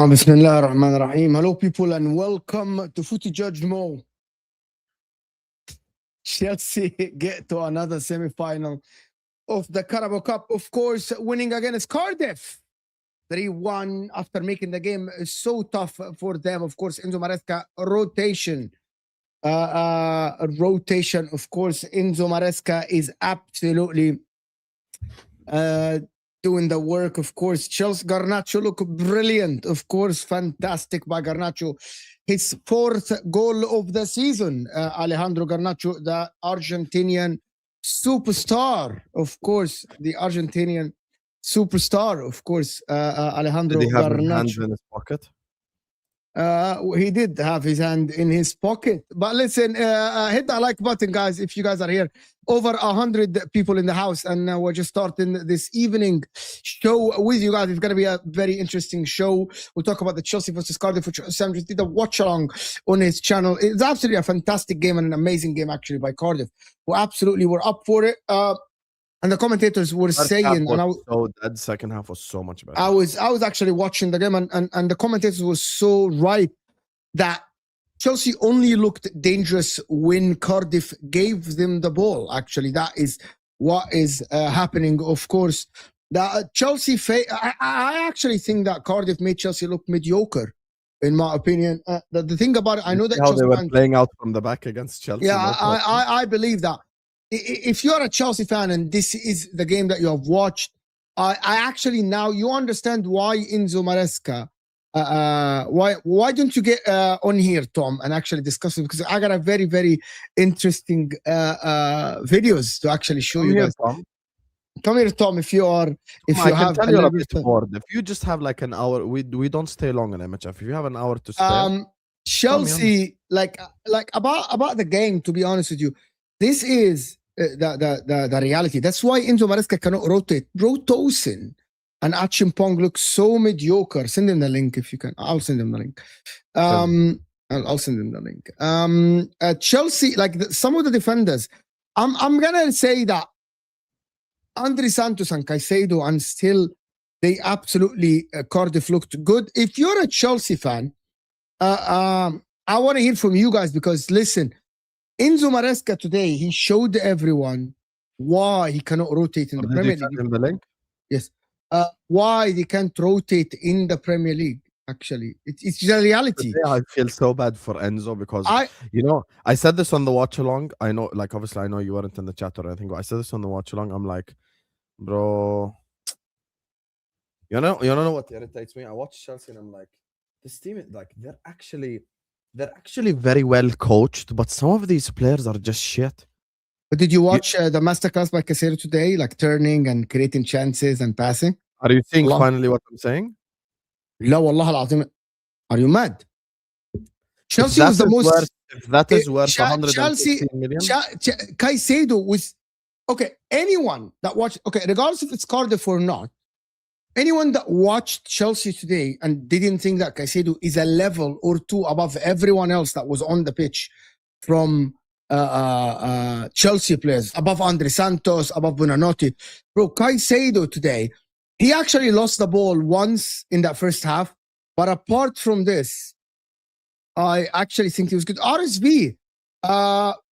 Bismillah ar-Rahman ar-Rahim. Hello, people, and welcome to Footy Judge Mo. Chelsea get to another semi-final of the Carabao Cup, of course, winning against Cardiff 3-1 after making the game so tough for them. Of course, Enzo Maresca rotation. Of course, Enzo Maresca is absolutely doing the work. Of course, Chelsea Garnacho look brilliant. Of course, fantastic by Garnacho. His fourth goal of the season. Alejandro Garnacho, the Argentinian superstar. Of course, the Argentinian superstar. Of course, Alejandro Did he have Garnacho. his hand in his pocket? He did have his hand in his pocket. But listen, hit that like button, guys, if you guys are here. Over 100 people in the house, and we're just starting this evening show with you guys. It's going to be a very interesting show. We'll talk about the Chelsea versus Cardiff, which Sam just did a watch along on his channel. It's absolutely a fantastic game and an amazing game, actually, by Cardiff. We absolutely were up for it. And the commentators were saying, that second half was so much better. I was actually watching the game, and the commentators were so right that Chelsea only looked dangerous when Cardiff gave them the ball. Actually, that is what is happening. Of course, that Chelsea. I actually think that Cardiff made Chelsea look mediocre, in my opinion. The thing about it, I know that how Chelsea they were playing out from the back against Chelsea. Yeah, I believe that. If you're a Chelsea fan and this is the game that you have watched, I actually now you understand why Enzo Maresca. Why don't you get on here, Tom, and actually discuss it? Because I got a very, very interesting videos to actually show you guys. Come here, Tom. If you have a bit bored. If you just have like an hour, we don't stay long on MHF. If you have an hour to spare, Chelsea, like about the game. To be honest with you, this is the reality. That's why Enzo Maresca cannot rotate. Rotosin and Achimpong looks so mediocre. Send him the link if you can. I'll send him the link. I'll send him the link. Chelsea, like some of the defenders, I'm gonna say that Andre Santos and Caicedo, and still they absolutely Cardiff looked good. If you're a Chelsea fan, I want to hear from you guys, because listen, Enzo Maresca today, he showed everyone why he cannot rotate in the Premier League. Send him the link? Yes. Why they can't rotate in the Premier League, actually. It's the reality. Today I feel so bad for Enzo because, I said this on the watch-along. I know, like, obviously, I know you weren't in the chat or anything, but I said this on the watch-along. I'm like, bro, you know what irritates me? I watch Chelsea and I'm like, this team, like, they're actually, they're actually very well coached, but some of these players are just shit. But did you watch the masterclass by Casero today, like turning and creating chances and passing? Are you seeing finally what I'm saying? لا والله العظيم. Are you mad? Chelsea was the most. If that is worth 115 million. Caicedo was okay. Anyone that watched, okay, regardless if it's Cardiff or not, anyone that watched Chelsea today and didn't think that Caicedo is a level or two above everyone else that was on the pitch, from Chelsea players, above Andre Santos, above Buonanotte, bro, Caicedo today, he actually lost the ball once in that first half, but apart from this, I actually think he was good. RSV,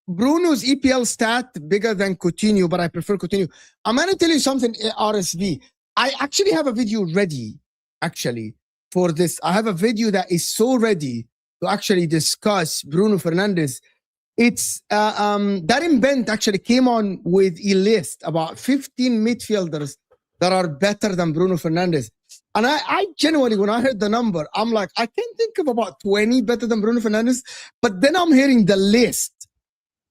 Bruno's EPL stat bigger than Coutinho, but I prefer Coutinho. I'm going to tell you something, RSV. I actually have a video ready, actually, for this. I have a video that is so ready to actually discuss Bruno Fernandez. It's Darren Bent actually came on with a list about 15 midfielders that are better than Bruno Fernandez. And I genuinely, when I heard the number, I'm like, I can think of about 20 better than Bruno Fernandez. But then I'm hearing the list.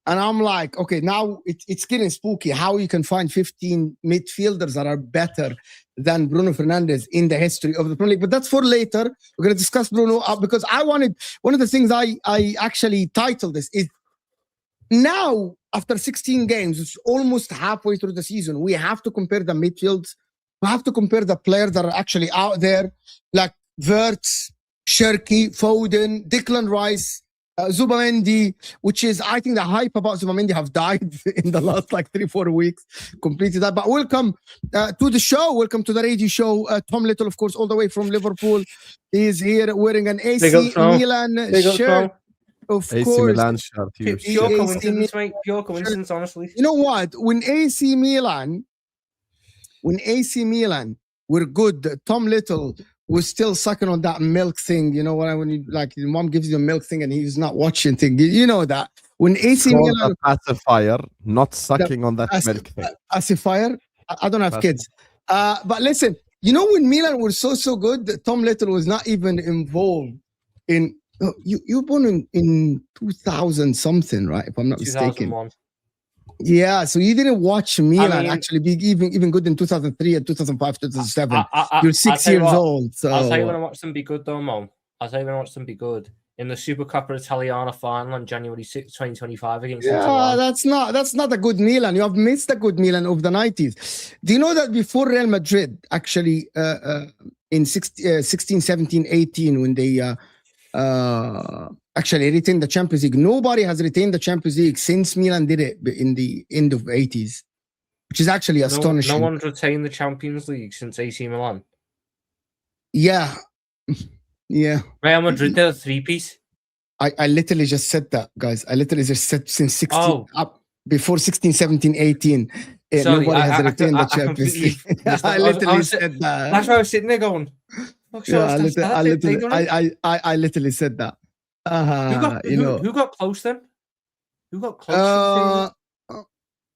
And I'm like, okay, now it's getting spooky how you can find 15 midfielders that are better than Bruno Fernandez in the history of the Premier League. But that's for later. We're going to discuss Bruno because I wanted, one of the things I actually titled this is, now, after 16 games, it's almost halfway through the season, we have to compare the midfields. We have to compare the players that are actually out there, like Wirtz, Cherki, Foden, Declan Rice, Zubamendi, which is, I think the hype about Zubamendi have died in the last like 3-4 weeks. Completely that. But welcome to the show. Welcome to the radio show. Tom Little, of course, all the way from Liverpool. He is here wearing an AC Milan shirt. Of AC course. Milan shirt. Pure coincidence, mate. Pure coincidence, honestly. You know what? When AC Milan were good, Tom Little was still sucking on that milk thing. You know what? When you, like, your mom gives you a milk thing and he's not watching thing. You know that. When AC Milan, pacifier, not sucking on that milk thing. Pacifier. I don't have kids. But listen, you know when Milan were so good, Tom Little was not even involved in. Oh, you were born in 2000 something, right? If I'm not mistaken. 2001. Yeah, so you didn't watch Milan actually be even good in 2003 and 2005, 2007. You're 6 years old. So I'll tell you when I watched them be good, though, Mom. I'll tell you when I watched them be good. In the Supercoppa Italiana final on January 6, 2025 against Inter Milan. that's not a good Milan. You have missed a good Milan of the 90s. Do you know that before Real Madrid actually in 16, 17, 18 when they actually retained the Champions League, nobody has retained the Champions League since Milan did it in the end of the 80s, which is actually astonishing. No one's retained the Champions League since AC Milan. Yeah. Real Madrid did a three-piece. I literally just said that, guys. I literally just said since 16 up before 16, 17, 18. Sorry, nobody has retained the Champions League. I literally said that. That's why I was sitting there going, I literally said that. Who got close then? Who got close?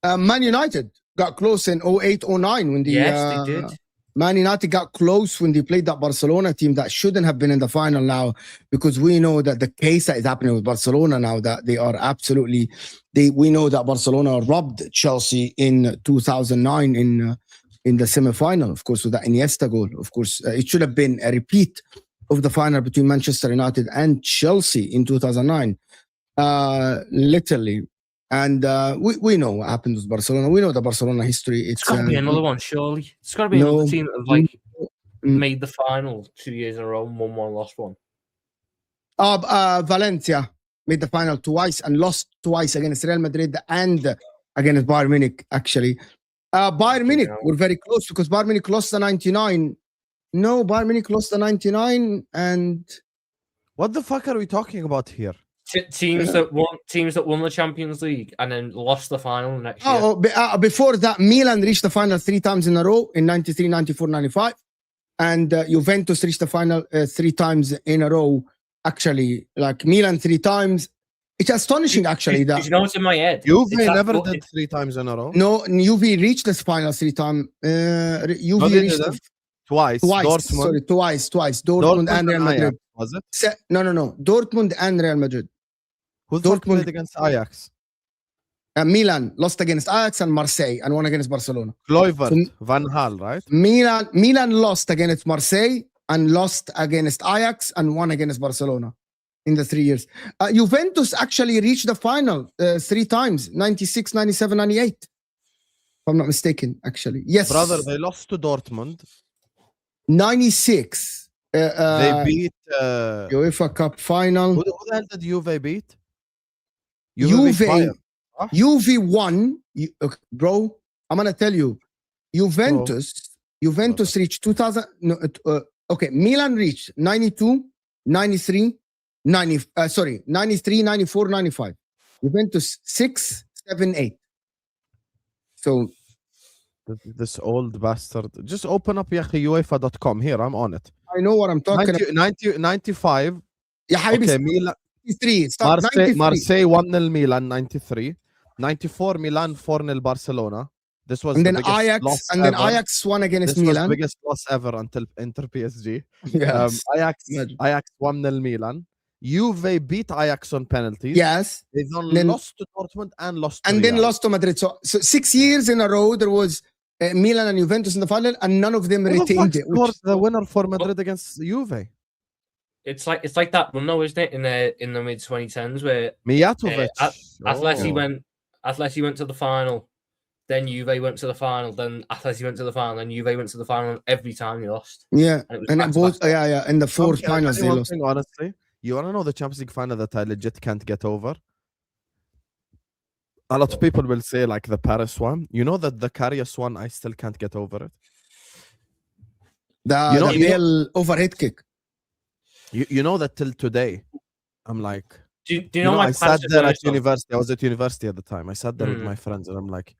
Man United got close in 08, 09 when they did. Man United got close when they played that Barcelona team that shouldn't have been in the final now, because we know that the case that is happening with Barcelona now, that they are absolutely, we know that Barcelona robbed Chelsea in 2009 in the semi-final, of course, with that Iniesta goal. Of course, it should have been a repeat of the final between Manchester United and Chelsea in 2009, literally. And we know what happened with Barcelona. We know the Barcelona history. It's got to be another one, surely. It's got to be another team that made the final 2 years in a row, won one, lost one. Valencia made the final twice and lost twice against Real Madrid and against Bayern Munich, actually. Bayern Munich were very close because Bayern Munich lost the 99. No, Bayern Munich lost the 99 and... What the fuck are we talking about here? Teams that won the Champions League and then lost the final next year. Before that, Milan reached the final 3 times in a row in 93, 94, 95. And Juventus reached the final 3 times in a row. Actually, like Milan 3 times. It's astonishing, actually. Did you know what's in my head? Juve never did 3 times in a row. No, Juve reached the final 3 times. Juve reached twice. Dortmund. Sorry, twice. Dortmund and Real Madrid. was it? No. Dortmund and Real Madrid. Who the fuck Dortmund- played against Ajax? Milan lost against Ajax and Marseille and won against Barcelona. Kluivert, So- Van Gaal, right? Milan lost against Marseille and lost against Ajax and won against Barcelona in the 3 years. Juventus actually reached the final 3 times, 96, 97, 98. If I'm not mistaken, actually. Yes. Brother, they lost to Dortmund. 96. They beat... UEFA Cup final. who the hell did Juve beat? Juve, beat Bayern. Huh? Juve won. Okay, bro, I'm going to tell you. Juventus reached 2000. No, okay, Milan reached 92, 93, 93, 94, 95. Juventus 6, 7, 8. So This old bastard. Just open up UEFA.com. Here, I'm on it. I know what I'm talking about. 95. Yeah, Habibi, Okay, Milan. 93. Start 93. Marseille 1-0 Milan, 93. 94 Milan 4-0 Barcelona. This was And the then biggest Ajax, loss and then ever. Ajax won against This was Milan. the biggest loss ever until Inter PSG. Yes. Ajax 1-0 Milan. Juve beat Ajax on penalties. Yes. They Then- lost to Dortmund and lost to And then Real. lost to Madrid. So 6 years in a row, there was Milan and Juventus in the final, and none of them Who the fuck retained it. scored the winner for Madrid against Juve? It's like that run though, isn't it? In the mid 2010s where Mijatovic. Atleti went to the final, then Juve went to the final, then Atleti went to the final, then Juve went to the final, and every time they lost. Yeah, And it was and back it to both, back. yeah, in the 4 Okay, finals I'll tell they you one lost. thing, honestly, you want to know the Champions League final that I legit can't get over? A lot of people will say like the Paris one. You know that the Karius one, I still can't get over it. The, You know- the you know- Bale overhead kick. You know that till today, I'm like, Do you you know know, my I sat Paris there at first, though? university. I was at university at the time. I sat there with Mm. my friends and I'm like,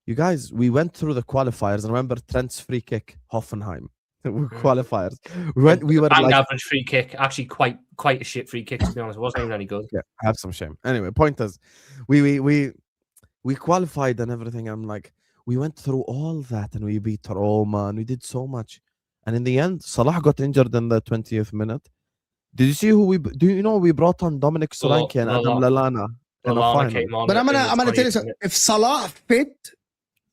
you guys, we went through the qualifiers. And remember Trent's free kick, Hoffenheim. Qualifiers. We were Bang like, average free kick, actually quite a shit free kick to be honest. It wasn't even any good. yeah, have some shame. Anyway, point is, we qualified and everything. I'm like, we went through all that and we beat Roma and we did so much. And in the end, Salah got injured in the 20th minute. Did you see who do you know we brought on Dominic Solanke and Adam Lallana in a Lallana final? came on But I'm in the gonna tell you 20th something. minute. If Salah fit,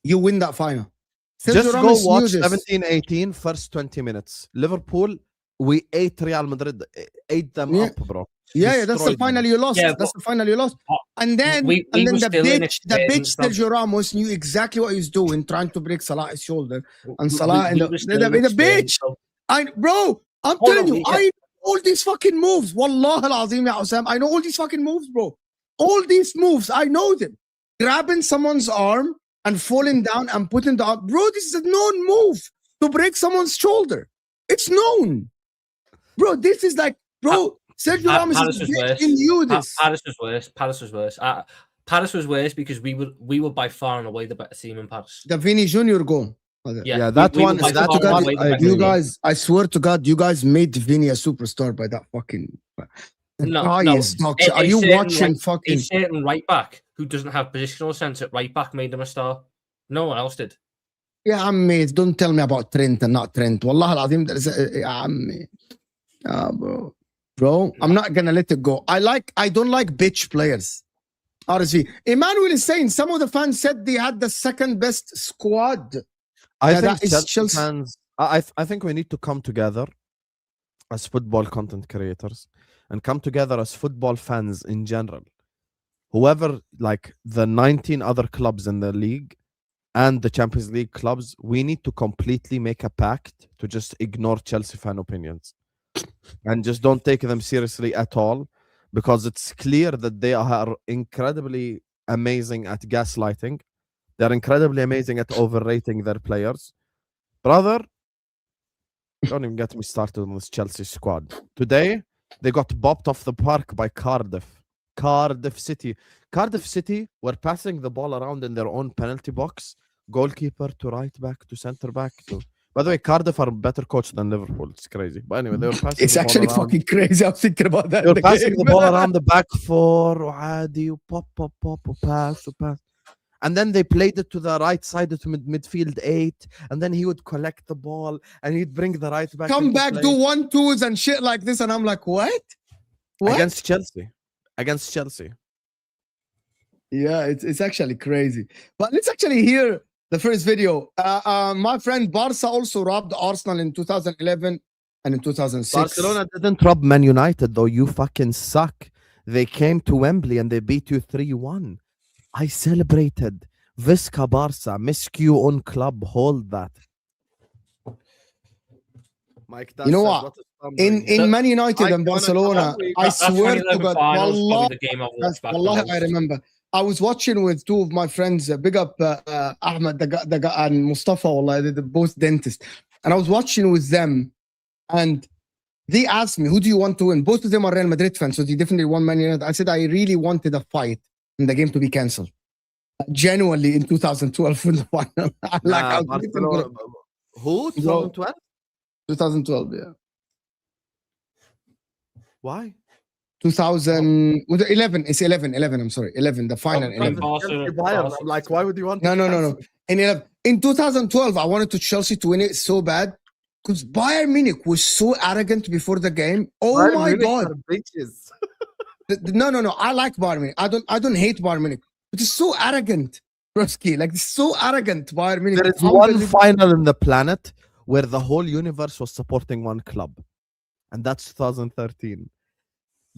you win that final. Sergio Just go Ramos knew watch this. 17-18 first 20 minutes. Liverpool, we ate Real Madrid, ate them Yeah. up, bro. Yeah, that's the destroyed final them. you lost. Yeah, That's the final you lost. and And we then were the still bitch from- Sergio Ramos knew exactly what he was doing, trying to break Salah's shoulder. And we- Salah and we the were still bitch. inexperienced, so- Bro, I'm Hold telling on, you, yeah. I know all these fucking moves. Wallah al-azim, ya Osam. I know all these fucking moves, bro. All these moves, I know them. Grabbing someone's arm and falling down and putting the arm. Bro, this is a known move to break someone's shoulder. It's known. Bro, this is like, bro, Sergio Ramos Paris is was worse. making you this. Paris was worse. Paris was worse. Paris was worse because we were by far and away the better team in Paris. The Vinny Jr. goal. Yeah, that we were one- by that far and one- away the I better agree. You team. guys, I swear to God, you guys made Vinny a superstar by that fucking. The No, guy no. is toxic. Are A you certain watching right- fucking? A certain right back who doesn't have positional sense at right back made him a star. No one else did. Yeah, عمي, don't tell me about Trent and not Trent. والله العظيم, يا عمي. Bro, I'm not gonna let it go. I don't like bitch players. RSV. Emmanuel is saying some of the fans said they had the second best squad. I Yeah, think that is Chelsea Chelsea. fans. I think we need to come together as football content creators and come together as football fans in general. Whoever, like the 19 other clubs in the league and the Champions League clubs, we need to completely make a pact to just ignore Chelsea fan opinions and just don't take them seriously at all, because it's clear that they are incredibly amazing at gaslighting. They're incredibly amazing at overrating their players. Brother, don't even get me started on this Chelsea squad. Today, they got bopped off the park by Cardiff. Cardiff City. Cardiff City were passing the ball around in their own penalty box. Goalkeeper to right back to center back. By the way, Cardiff are better coached than Liverpool. It's crazy. But anyway, they were passing It's the ball actually around. fucking crazy. I'm thinking about that. They in were the passing game. the ball around the back four. وعادي, pop, pass. And then they played it to the right side to midfield 8, and then he would collect the ball and he'd bring the right back. Come into back, play. do 1-2s and shit like this, and I'm like, what? What? Against Chelsea. Against Chelsea. Yeah, it's actually crazy. But let's actually hear the first video. My friend Barca also robbed Arsenal in 2011 and in 2006. Barcelona didn't rob Man United, though. You fucking suck. They came to Wembley and they beat you 3-1. I celebrated. Visca Barca, miscue on club, hold that. Mike, you know what? In Man United and Barcelona, I swear to God, Wallah, I remember. I was watching with two of my friends. Big up Ahmed and Mustafa. Wallah, they're both dentists. And I was watching with them, and they asked me, "Who do you want to win?" Both of them are Real Madrid fans, so they definitely won Man United. I said I really wanted a fight and the game to be cancelled. Genuinely, in 2012 in the final. Who? 2012? 2012, yeah. Why? 2011. It's 11. I'm sorry. 11. The final. 11. I'm like, why would you want? No. In 2012, I wanted to Chelsea to win it so bad because Bayern Munich was so arrogant before the game. Oh Bayern my Munich God. are bitches. No. I like Bayern Munich. I don't hate Bayern Munich. But it's so arrogant, Broski. Like, it's so arrogant, Bayern Munich. There is one final in the planet where the whole universe was supporting one club, and that's 2013.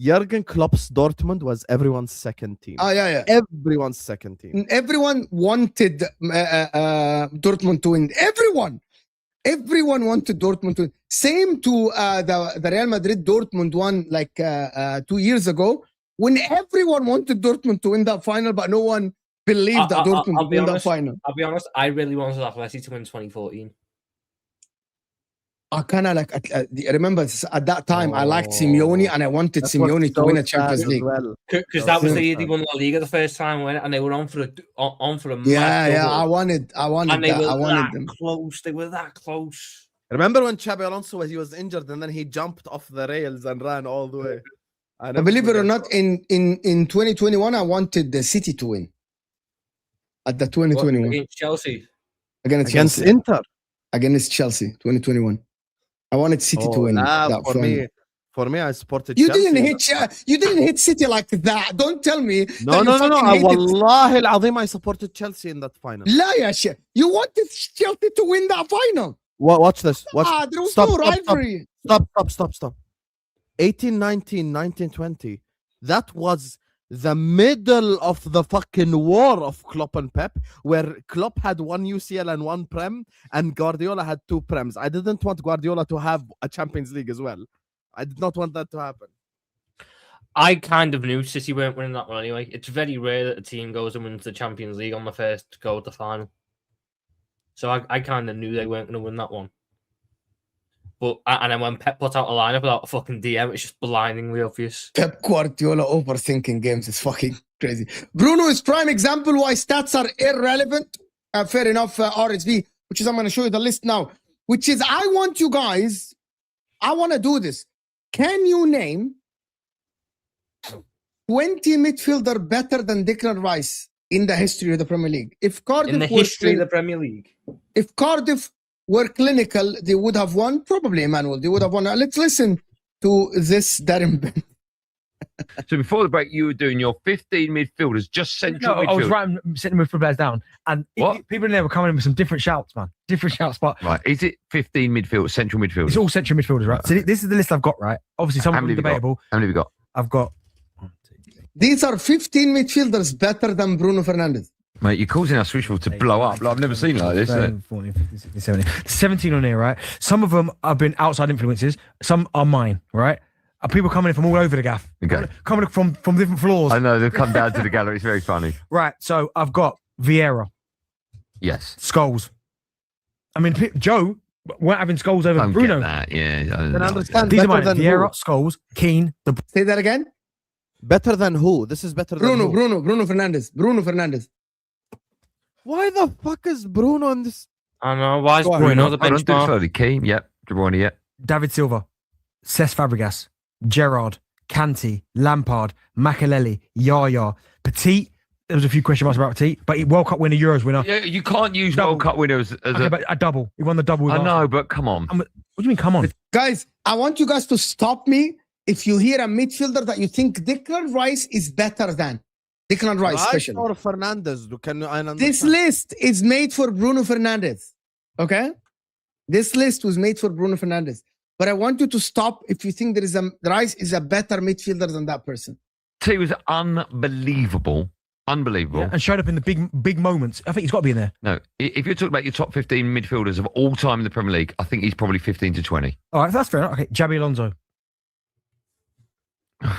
Jurgen Klopp's Dortmund was everyone's second team. Oh, yeah. Everyone's second team. Everyone wanted Dortmund to win. Everyone wanted Dortmund to win. Same to the Real Madrid Dortmund one like 2 years ago, when everyone wanted Dortmund to win that final, but no one believed that Dortmund would win that final. I'll be honest, I really wanted Atleti to win 2014. I kind of like, remember at that time, I liked Simeone and I wanted Simeone to win a Champions League. Because that was the year they won La Liga the first time, and they were on for a Yeah, I wanted and they that. were I wanted that them. close. They were that close. Remember when Xabi Alonso he was injured and then he jumped off the rails and ran all the way? I believe it or not, in 2021, I wanted the City to win. At the 2021. What, against Chelsea? Against Chelsea. Inter. Against Chelsea, 2021. I wanted City to win. For me, I supported you Chelsea. You didn't hit City like that. Don't tell me. No. Wallahi al-Azim, I supported Chelsea in that final. La ya shit. You wanted Chelsea to win that final. Watch this. There was no rivalry. Stop. 18, 19, 19, 20. That was the middle of the fucking war of Klopp and Pep, where Klopp had 1 UCL and 1 Prem, and Guardiola had 2 Prems. I didn't want Guardiola to have a Champions League as well. I did not want that to happen. I kind of knew City weren't winning that one anyway. It's very rare that a team goes and wins the Champions League on the first go at the final. So I kind of knew they weren't going to win that one. But and then when Pep put out a lineup without a fucking DM, it's just blindingly obvious. Pep Guardiola overthinking games is fucking crazy. Bruno is prime example why stats are irrelevant. Fair enough, RSV, which is I'm going to show you the list now. Which is I want to do this. Can you name 20 midfielder better than Declan Rice in the history of the Premier League? If Cardiff in the history of the Premier League, if Cardiff were clinical, they would have won. Probably, Emmanuel. They would have won. Let's listen to this, Darren Ben. So before the break, you were doing your 15 midfielders, just central midfield. I was writing, sitting with players down, and people in there were coming in with some different shouts, man. Different shouts, but right, is it 15 midfield, central midfielders? It's all central midfielders, right? So this is the list I've got, right? Obviously, some of them are debatable. How many have you got? I've got. These are 15 midfielders better than Bruno Fernandez. Mate, you're causing our switchboard to blow up. Like, I've never seen like this. 14, 15, 16, 17. 17 on here, right? Some of them have been outside influences. Some are mine, right? Are people coming in from all over the gaff? Okay. Coming from different floors. I know, they've come down to the gallery. It's very funny. Right, so I've got Vieira. Yes. Scholes. I mean, Joe weren't having Scholes over Bruno. That. Yeah. I understand. These are mine. Vieira, Scholes, Keane. Say that again? Better than who? This is better than who? Bruno Fernandez. Bruno Fernandez. Why the fuck is Bruno in this? I know. Why is Bruno the benchmark? Keane, yep. De Bruyne, yep. David Silva, Cesc Fabregas, Gerrard, Kanté, Lampard, Makelele, Yaya, Petit, there was a few question marks about T, but he World Cup winner, Euros winner. Yeah, you can't use Double. World Cup winners as Okay, but a double. He won the double. With I know, Arsenal. but come on. What do you mean? Come on. Guys, I want you guys to stop me if you hear a midfielder that you think Declan Rice is better than. Declan Rice, Rice especially. or Fernandez? Can I understand? This list is made for Bruno Fernandez. Okay? This list was made for Bruno Fernandez. But I want you to stop if you think Rice is a better midfielder than that person. T was unbelievable. Unbelievable. Yeah, and showed up in the big moments. I think he's got to be in there. No, if you're talking about your top 15 midfielders of all time in the Premier League, I think he's probably 15 to 20. All right, that's fair enough. Okay, Xabi Alonso.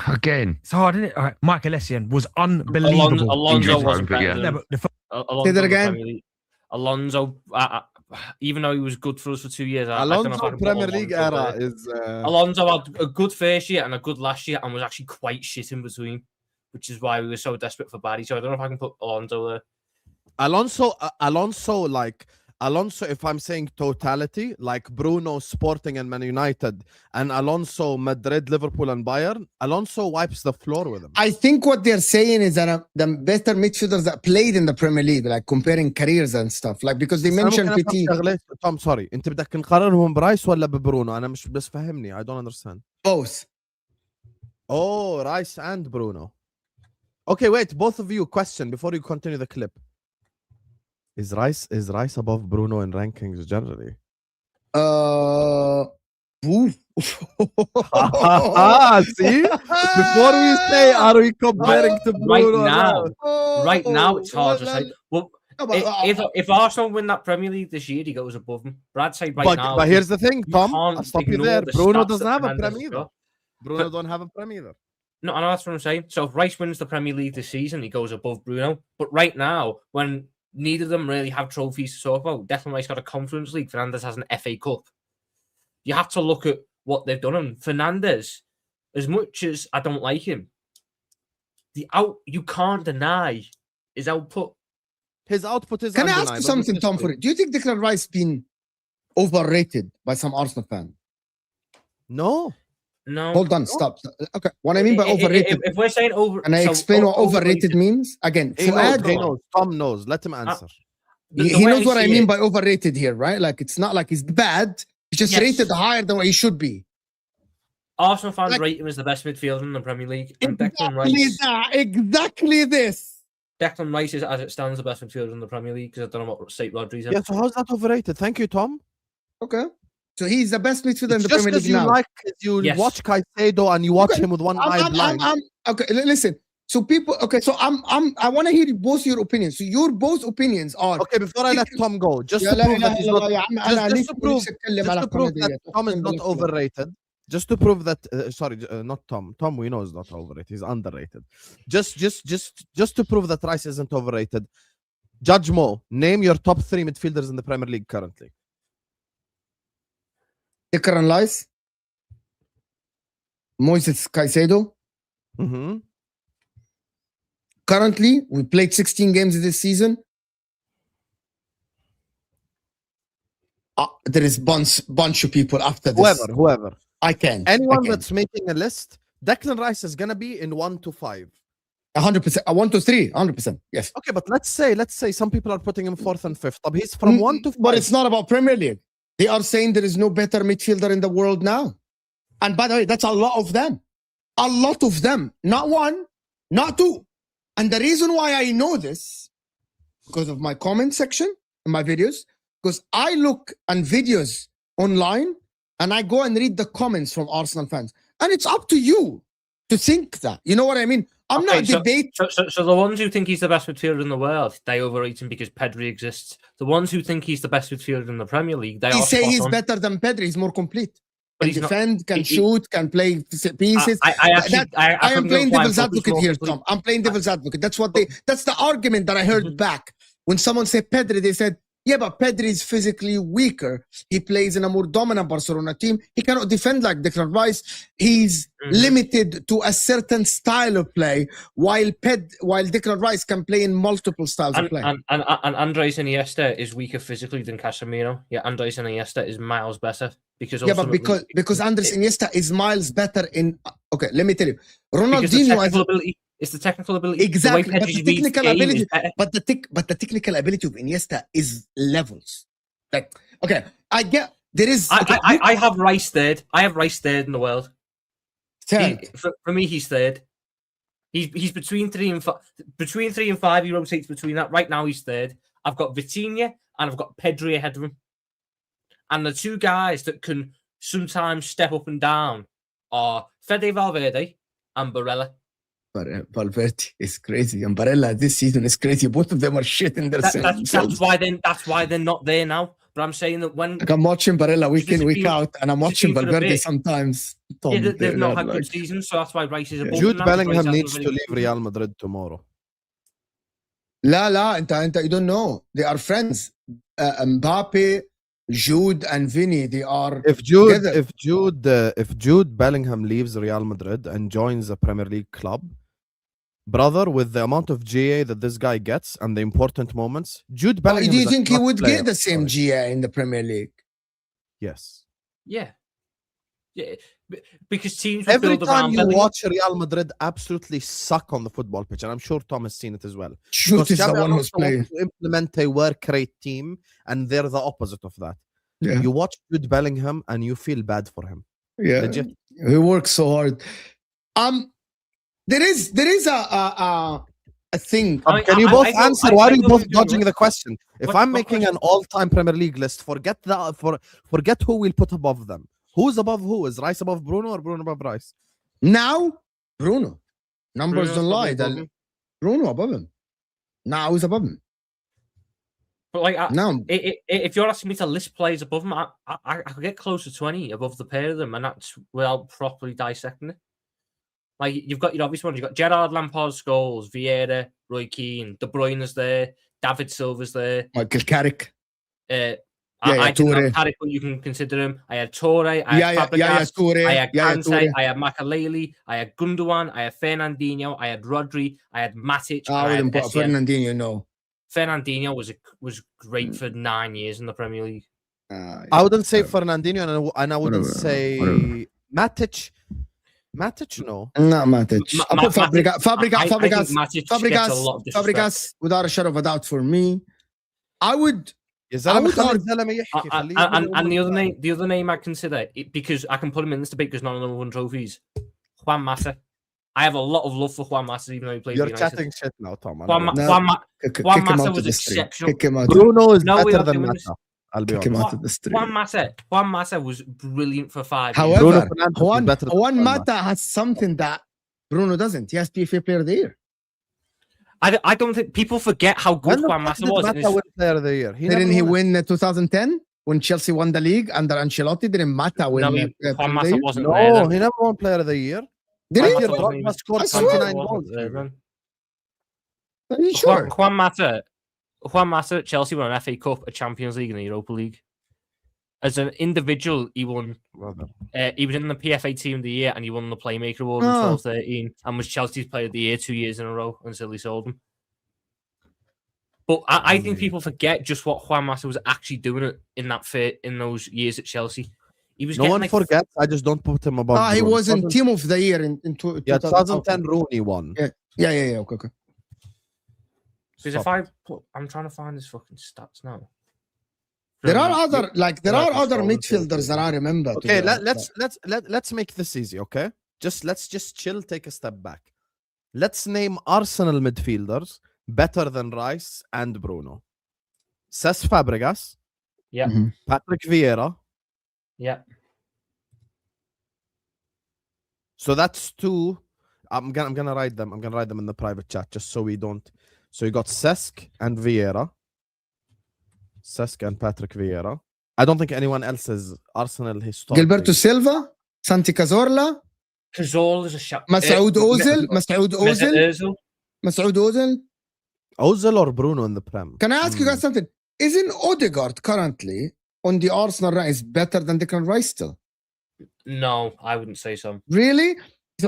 Again. It's hard, isn't it? All right, Michael Essien was unbelievable. Alonso Injuries wasn't home, but better yeah. than Yeah, but Alonso Say that in the again? Premier League. Alonso, even though he was good for us for 2 years, I don't know if I Alonso can put Premier League Alonso era there. is. Alonso had a good first year and a good last year and was actually quite shit in between, which is why we were so desperate for Barry. So I don't know if I can put Alonso there. Alonso, if I'm saying totality, like Bruno, Sporting, and Man United, and Alonso, Madrid, Liverpool, and Bayern, Alonso wipes the floor with him. I think what they're saying is that the better midfielders that played in the Premier League, like comparing careers and stuff, like because they mentioned PT. Tom, sorry, انت بدك نقارنهم برايس ولا ببرونو؟ أنا مش بس فهمني. I don't understand. Both. Oh, Rice and Bruno. Okay, wait, both of you, question before you continue the clip. Is Rice above Bruno in rankings generally? Oof. See? Before we say, are we comparing to Bruno? Right now, it's hard to say. Well, No, but, if Arsenal win that Premier League this year, he goes above him. But I'd say right now. But here's the thing, Tom. can't I'll stop you ignore there. the Bruno stats doesn't that have a Fernandez Prem has either. got. Bruno don't have a Prem either. No, I know that's what I'm saying. So if Rice wins the Premier League this season, he goes above Bruno. But right now, when neither of them really have trophies to talk about, Declan Rice got a Conference League, Fernandez has an FA Cup. You have to look at what they've done. And Fernandez, as much as I don't like him, you can't deny his output. His output is can I ask undeniable. you something, Tom? For it, do you think Declan Rice been overrated by some Arsenal fan? No. No. Hold on, stop. Okay, what I mean by overrated. If we're saying over, Can I explain what overrated means? Again, He Fuad, knows. Tom knows. Let him answer. he knows what I mean by overrated here, right? Like it's not like he's bad. He's just Yes. rated higher than what he should be. Arsenal fans Like- rate him as the best midfielder in the Premier League. And Exactly this. Declan Rice is, as it stands, the best midfielder in the Premier League because I don't know what state Rodri's in. Yeah, so how's that overrated? Thank you, Tom. Okay. So he's the best midfielder in It's the just Premier because League you now. like you Yes. watch Caicedo and you watch Okay. him with one eye blind. Okay, listen. So people, okay, so I want to hear both your opinions. So your both opinions are. Okay, before I let Tom go, just to يا لا prove that إله he's إلا not, الله يا عم، أنا just نفسي to prove, أتكلم just على to prove that القناة Tom is ديت. not overrated. Just to prove that, sorry, not Tom. Tom, we know is not overrated. He's underrated. Just to prove that Rice isn't overrated. Judge Mo, name your top 3 midfielders in the Premier League currently. Declan Rice, Moises Caicedo. Mm-hmm. Currently, we played 16 games this season. There is bunch of people after this. Whoever. I can't. Anyone that's making a list, Declan Rice is gonna be in 1 to 5. 100%. 1 to 3. 100%. Yes. Okay, but let's say some people are putting him 4th and 5th. But he's from 1 to 5. But it's not about Premier League. They are saying there is no better midfielder in the world now. And by the way, that's a lot of them. A lot of them. Not one, not two. And the reason why I know this, because of my comment section in my videos, because I look on videos online and I go and read the comments from Arsenal fans. And it's up to you to think that. You know what I mean? I'm not debating. So the ones who think he's the best midfielder in the world, they overrate him because Pedri exists. The ones who think he's the best midfielder in the Premier League, they He are say spot he's on. better than Pedri. He's more complete. But Can he's not- defend, can he- shoot, can play pieces. I I am playing devil's advocate here, Tom. Tom. I'm playing devil's advocate. That's the argument that I heard back. When someone said Pedri, they said, yeah, but Pedri is physically weaker. He plays in a more dominant Barcelona team. He cannot defend like Declan Rice. He's limited to a certain style of play, while Declan Rice can play in multiple styles of play. And Andres Iniesta is weaker physically than Casemiro. Yeah, Andres Iniesta is miles better because Yeah, but ultimately- because Andres Iniesta is miles better in. Okay, let me tell you, because the Ronaldinho. technical ability. It's the technical ability. Exactly, The way but Pedri's the reads technical game is ability, better. but the technical ability of Iniesta is levels. Like, okay, I get there is. Okay, I have Rice third. I have Rice third in the world. third. For me, he's third. He's between 3 and 5. Between 3 and 5, he rotates between that. Right now, he's third. I've got Vitinha and I've got Pedri ahead of him. And the two guys that can sometimes step up and down are Fede Valverde and Barella. Valverde is crazy, and Barella this season is crazy. Both of them are shit in their That's why they're not there now. But I'm saying that when like I'm watching Barella week in, week out, and I'm watching for a Valverde bit. sometimes. Tom, they've they're not had like- good seasons, so that's why Rice is above Jude them now, because Bellingham Rice needs hasn't to really leave good Real Madrid tomorrow. La, you don't know. They are friends. Mbappe, Jude, and Vinny. They are. If Jude, Together. if Jude Bellingham leaves Real Madrid and joins a Premier League club, brother, with the amount of GA that this guy gets and the important moments, Jude But Bellingham. do you is a think he clutch would player. get the same Sorry. GA in the Premier League? Yes. Yeah. Because teams will Every build time around you Bellingham. watch Real Madrid absolutely suck on the football pitch, and I'm sure Tom has seen it as well. Jude Because is the Xabi one who's Alonso wants playing. to implement a work rate team, and they're the opposite of that. Yeah. You watch Jude Bellingham and you feel bad for him. Yeah, Legit. he works so hard. There is a thing. I mean, Can you I- both I know- answer? I- Why I are you know both what you're doing, dodging right? the question? If What- I'm what making question? an all-time Premier League list, forget who we'll put above them. Who's above who? Is Rice above Bruno or Bruno above Rice? Now, Bruno. Numbers Bruno's don't lie. probably above him. Bruno above him. Now he's above him. But like, Now, if you're asking me to list players above them, I could get close to 20 above the pair of them, and that's without properly dissecting it. Like, you've got your obvious ones. You've got Gerrard, Lampard, Scholes, Vieira, Roy Keane, De Bruyne's there, David Silva's there. Michael Carrick. I didn't Toure. have Carrick, but you can consider him. I had Toure, I had Fabregas, Toure. I had Kante, Toure. I had Makaleli, I had Gundogan, I had Fernandinho, I had Rodri, I had Matic, I and I wouldn't had put Essien. Fernandinho, no. Fernandinho was great for 9 years in the Premier League. I wouldn't say Fernandinho, and I wouldn't Whatever, say whatever. Matic. Matic, no. Not Matic. I put Fabregas. I think Fabregas. Matic gets a lot of disrespect. Fabregas, without a shadow of a doubt, for me. I would. يا زلمة would خلي argue- الزلمة يحكي خليه And يقول the other name I'd consider, because I can put him in this debate because none of them won trophies. Juan Mata. I have a lot of love for Juan Mata, even though he played You're for United. chatting shit now, Tom. Juan No. Mata Kick Juan him Mata out was of the stream. exceptional. Kick him out. Bruno is No, we're better not than doing Mata. this. I'll be Kick him honest. out of the stream. Juan Mata was brilliant for 5 years. However, Bruno Fernandez is Juan better than Juan Mata has something that Bruno doesn't. He has PFA Player of the Year. I don't think people forget how good When the Juan fuck Mata did was. Mata win Player of the Year? Didn't he win 2010 when Chelsea won the league under Ancelotti? Didn't Mata win? No, Player Juan of the Mata Year? wasn't there. No, Then. he never won Player of the Year. Did Juan he? Mata Drogba wasn't even- scored I Juan Mata 29 wasn't goals. there then. Are you sure? Juan Mata at Chelsea won an FA Cup, a Champions League, and a Europa League. As an individual, he won. Brother. He was in the PFA Team of the Year, and he won the Playmaker Award in Oh. 12-13, and was Chelsea's Player of the Year 2 years in a row until he sold him. But I think people forget just what Juan Mata was actually doing in those years at Chelsea. He was No getting one like forgets. I just don't put him above. He Bruno. was in Team of the Year in Yeah, 2010. 2010 Rooney won. Yeah. Okay. Because if I'm trying to find his fucking stats now. There are other Yeah, other Scholes, midfielders that I remember. to Okay, be honest. let's make this easy. Okay, let's chill. Take a step back. Let's name Arsenal midfielders better than Rice and Bruno. Cesc Fabregas, Yeah. Mhm. Patrick Vieira. Yeah. So that's two. I'm gonna write them. I'm gonna write them in the private chat just so we don't. So you got Cesc and Vieira. Cesc and Patrick Vieira. I don't think anyone else is Arsenal historically. Gilberto Silva, Santi Cazorla, Cazorla is a shot. Masoud Ozil, Masoud Ozil. Ozil or Bruno in the Prem? Can I ask you guys something? Isn't Odegaard currently on the Arsenal rise better than Declan Rice still? No, I wouldn't say so. Really?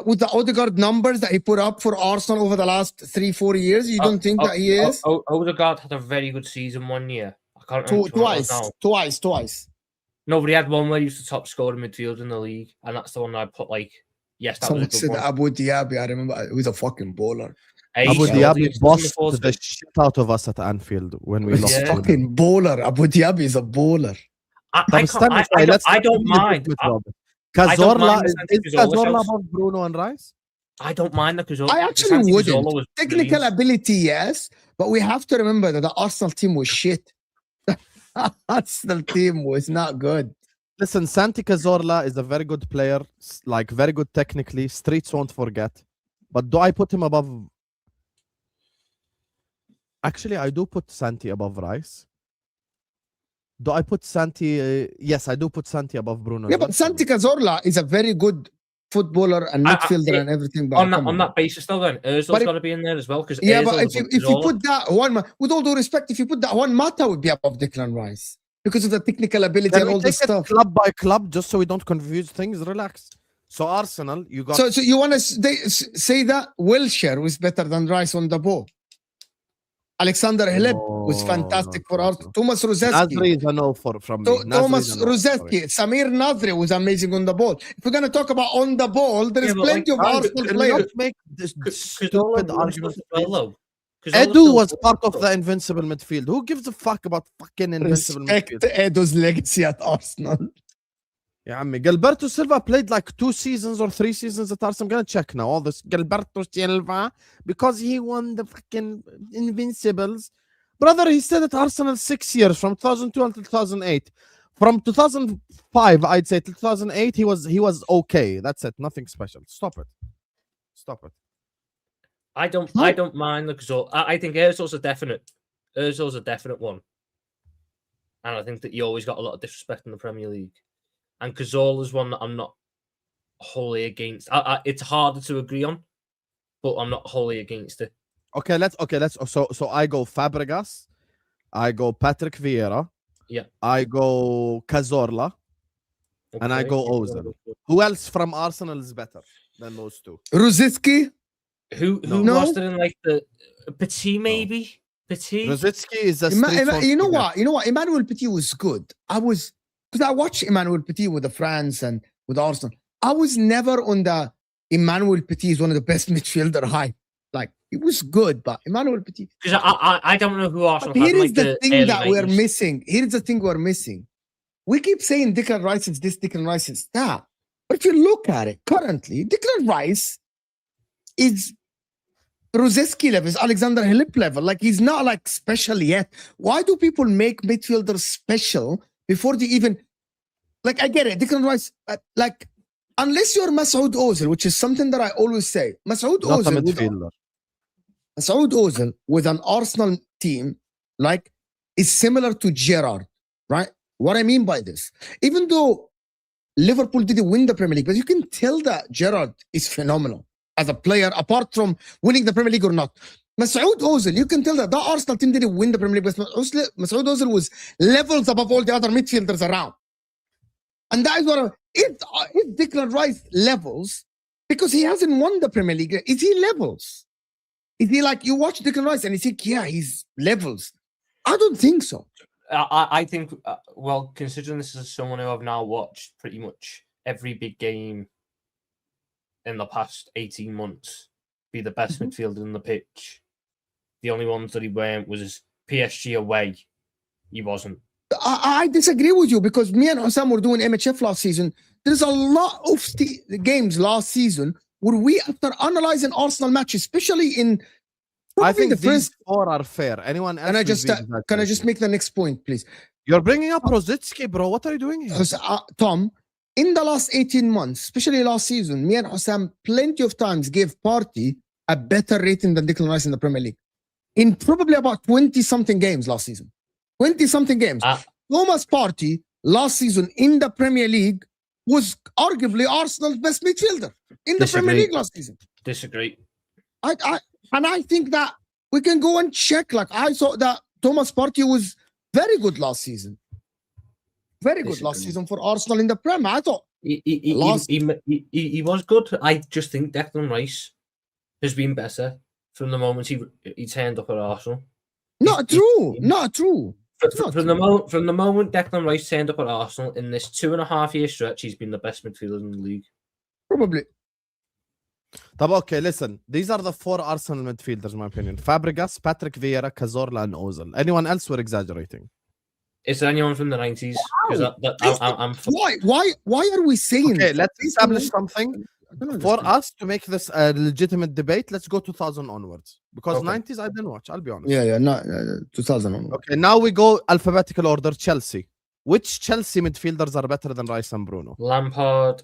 With the Odegaard numbers that he put up for Arsenal over the last 3-4 years, you don't think that he is? Odegaard had a very good season 1 year. I can't remember which one it was now. Twice. No, but he had one where he was the top scorer midfield in the league, and that's the one I put like Yes, that Someone was a said good one. Abu Dhabi. I remember it was a fucking baller. Abu Ace, Dhabi Ace, bossed Ace, the shit out of us at Anfield when we He's lost. Yeah. 2-0. fucking baller. Abu Dhabi is a baller. I طب can't. استنى I شوي، don't. let's I get don't into the mind. business, I, Robert. I don't Cazorla mind is the Santi Cazorla Cazorla shout. above Bruno and Rice? I don't mind the Cazorla. I the actually Santi wouldn't. Cazorla was Technical brilliant. ability, yes, but we have to remember that the Arsenal team was shit. Arsenal team was not good. Listen, Santi Cazorla is a very good player, like very good technically. Streets won't forget. But do I put him above? Actually, I do put Santi above Rice. Do I put Santi? Yes, I do put Santi above Bruno. Yeah, as well. but Santi Cazorla is a very good footballer and midfielder and everything. But On that basis, though, then Ozil's But got to be in there as well because yeah, but if you put that one, with all due respect, if you put that one, Mata would be above Declan Rice because of the technical ability Can and we all this take it stuff. club by club just so we don't confuse things? Relax. So Arsenal, you got. So you want to say that Wilshere was better than Rice on the ball? Alexander Hleb was fantastic for Arsenal. Thomas Rosecki. Nasri is a no from me. Nasri Thomas is a no, Rosecki, Samir Nasri was amazing on the ball. If we're going to talk about on the ball, there is Yeah, but plenty of Guys, Arsenal can we players. not make this stupid argument? Edu was part of the invincible midfield. Who gives a fuck about fucking invincible Respect midfield? Edo's legacy at Arsenal. Yeah, I mean, Gilberto Silva played like 2 seasons or 3 seasons at Arsenal. I'm gonna check now. All this Gilberto Silva because he won the fucking Invincibles. Brother, he stayed at Arsenal 6 years from 2002 until 2008. From 2005, I'd say, to 2008, he was okay. That's it. Nothing special. Stop it. Stop it. I don't mind the Cazorla. I think Ozil's a definite one, and I think that you always got a lot of disrespect in the Premier League. And Cazorla's one that I'm not wholly against. It's harder to agree on, but I'm not wholly against it. Okay, let's so I go Fabregas, I go Patrick Vieira, Yeah, I go Cazorla, and I okay. go Ozil. Who else from Arsenal is better than those two? Rosicki, Who No. lost it in like the Petit maybe? Petit? Rosicki is a you know what? Emmanuel Petit was good. Because I watched Emmanuel Petit with the France and with Arsenal. I was never on the Emmanuel Petit is one of the best midfielder hype. Like, it was good, but Emmanuel Petit. Because I don't know who Arsenal But had here in, is like, the the thing early that we're 90s. missing. Here's the thing we're missing. We keep saying Declan Rice is this, Declan Rice is that. But if you look at it currently, Declan Rice is Rosecki level, is Alexander Hleb level. Like, he's not like special yet. Why do people make midfielders special before they even, like, I get it. Declan Rice, like, unless you're Masoud Ozil, which is something that I always say, Masoud Not a Ozil, midfielder. Masoud Ozil with an Arsenal team, like, is similar to Gerrard, right? What I mean by this, even though Liverpool didn't win the Premier League, but you can tell that Gerrard is phenomenal as a player, apart from winning the Premier League or not. Masoud Ozil, you can tell that the Arsenal team didn't win the Premier League, but Masoud Ozil was levels above all the other midfielders around. And that is what if Declan Rice levels, because he hasn't won the Premier League, is he levels? Is he like, you watch Declan Rice and you think, yeah, he's levels? I don't think so. I think, well, considering this is someone who I've now watched pretty much every big game in the past 18 months, be the best midfielder in the pitch. The only ones that he weren't was PSG away. He wasn't. I disagree with you because me and Osam were doing MHF last season. There's a lot of games last season where we, after analyzing Arsenal matches, especially in I think the these first. 4 are fair. Anyone else? Can I just make the next point, please? You're bringing up Rosicki, bro. What are you doing here? Tom, in the last 18 months, especially last season, me and Osam plenty of times gave POTY a better rating than Declan Rice in the Premier League. In probably about 20-something games last season. 20-something games. Thomas Partey last season in the Premier League was arguably Arsenal's best midfielder in the Premier League last season. Disagree. I think that we can go and check. Like, I saw that Thomas Partey was very good last season. Very good last season for Arsenal in the Premier. I thought he was good. I just think Declan Rice has been better from the moment he turned up at Arsenal. Not true. From the moment Declan Rice turned up at Arsenal in this 2.5-year stretch, he's been the best midfielder in the league. Probably. Okay, listen. These are the 4 Arsenal midfielders, in my opinion. Fabregas, Patrick Vieira, Cazorla, and Ozil. Anyone else, we're exaggerating. Is there anyone from the 90s? Why are we saying? Okay, let's establish something. I don't For understand. us to make this a legitimate debate, let's go 2000 onwards. Because Okay. 90s, I didn't watch, I'll be honest. Yeah, no, 2000 on. Okay, now we go alphabetical order. Chelsea. Which Chelsea midfielders are better than Rice and Bruno? Lampard,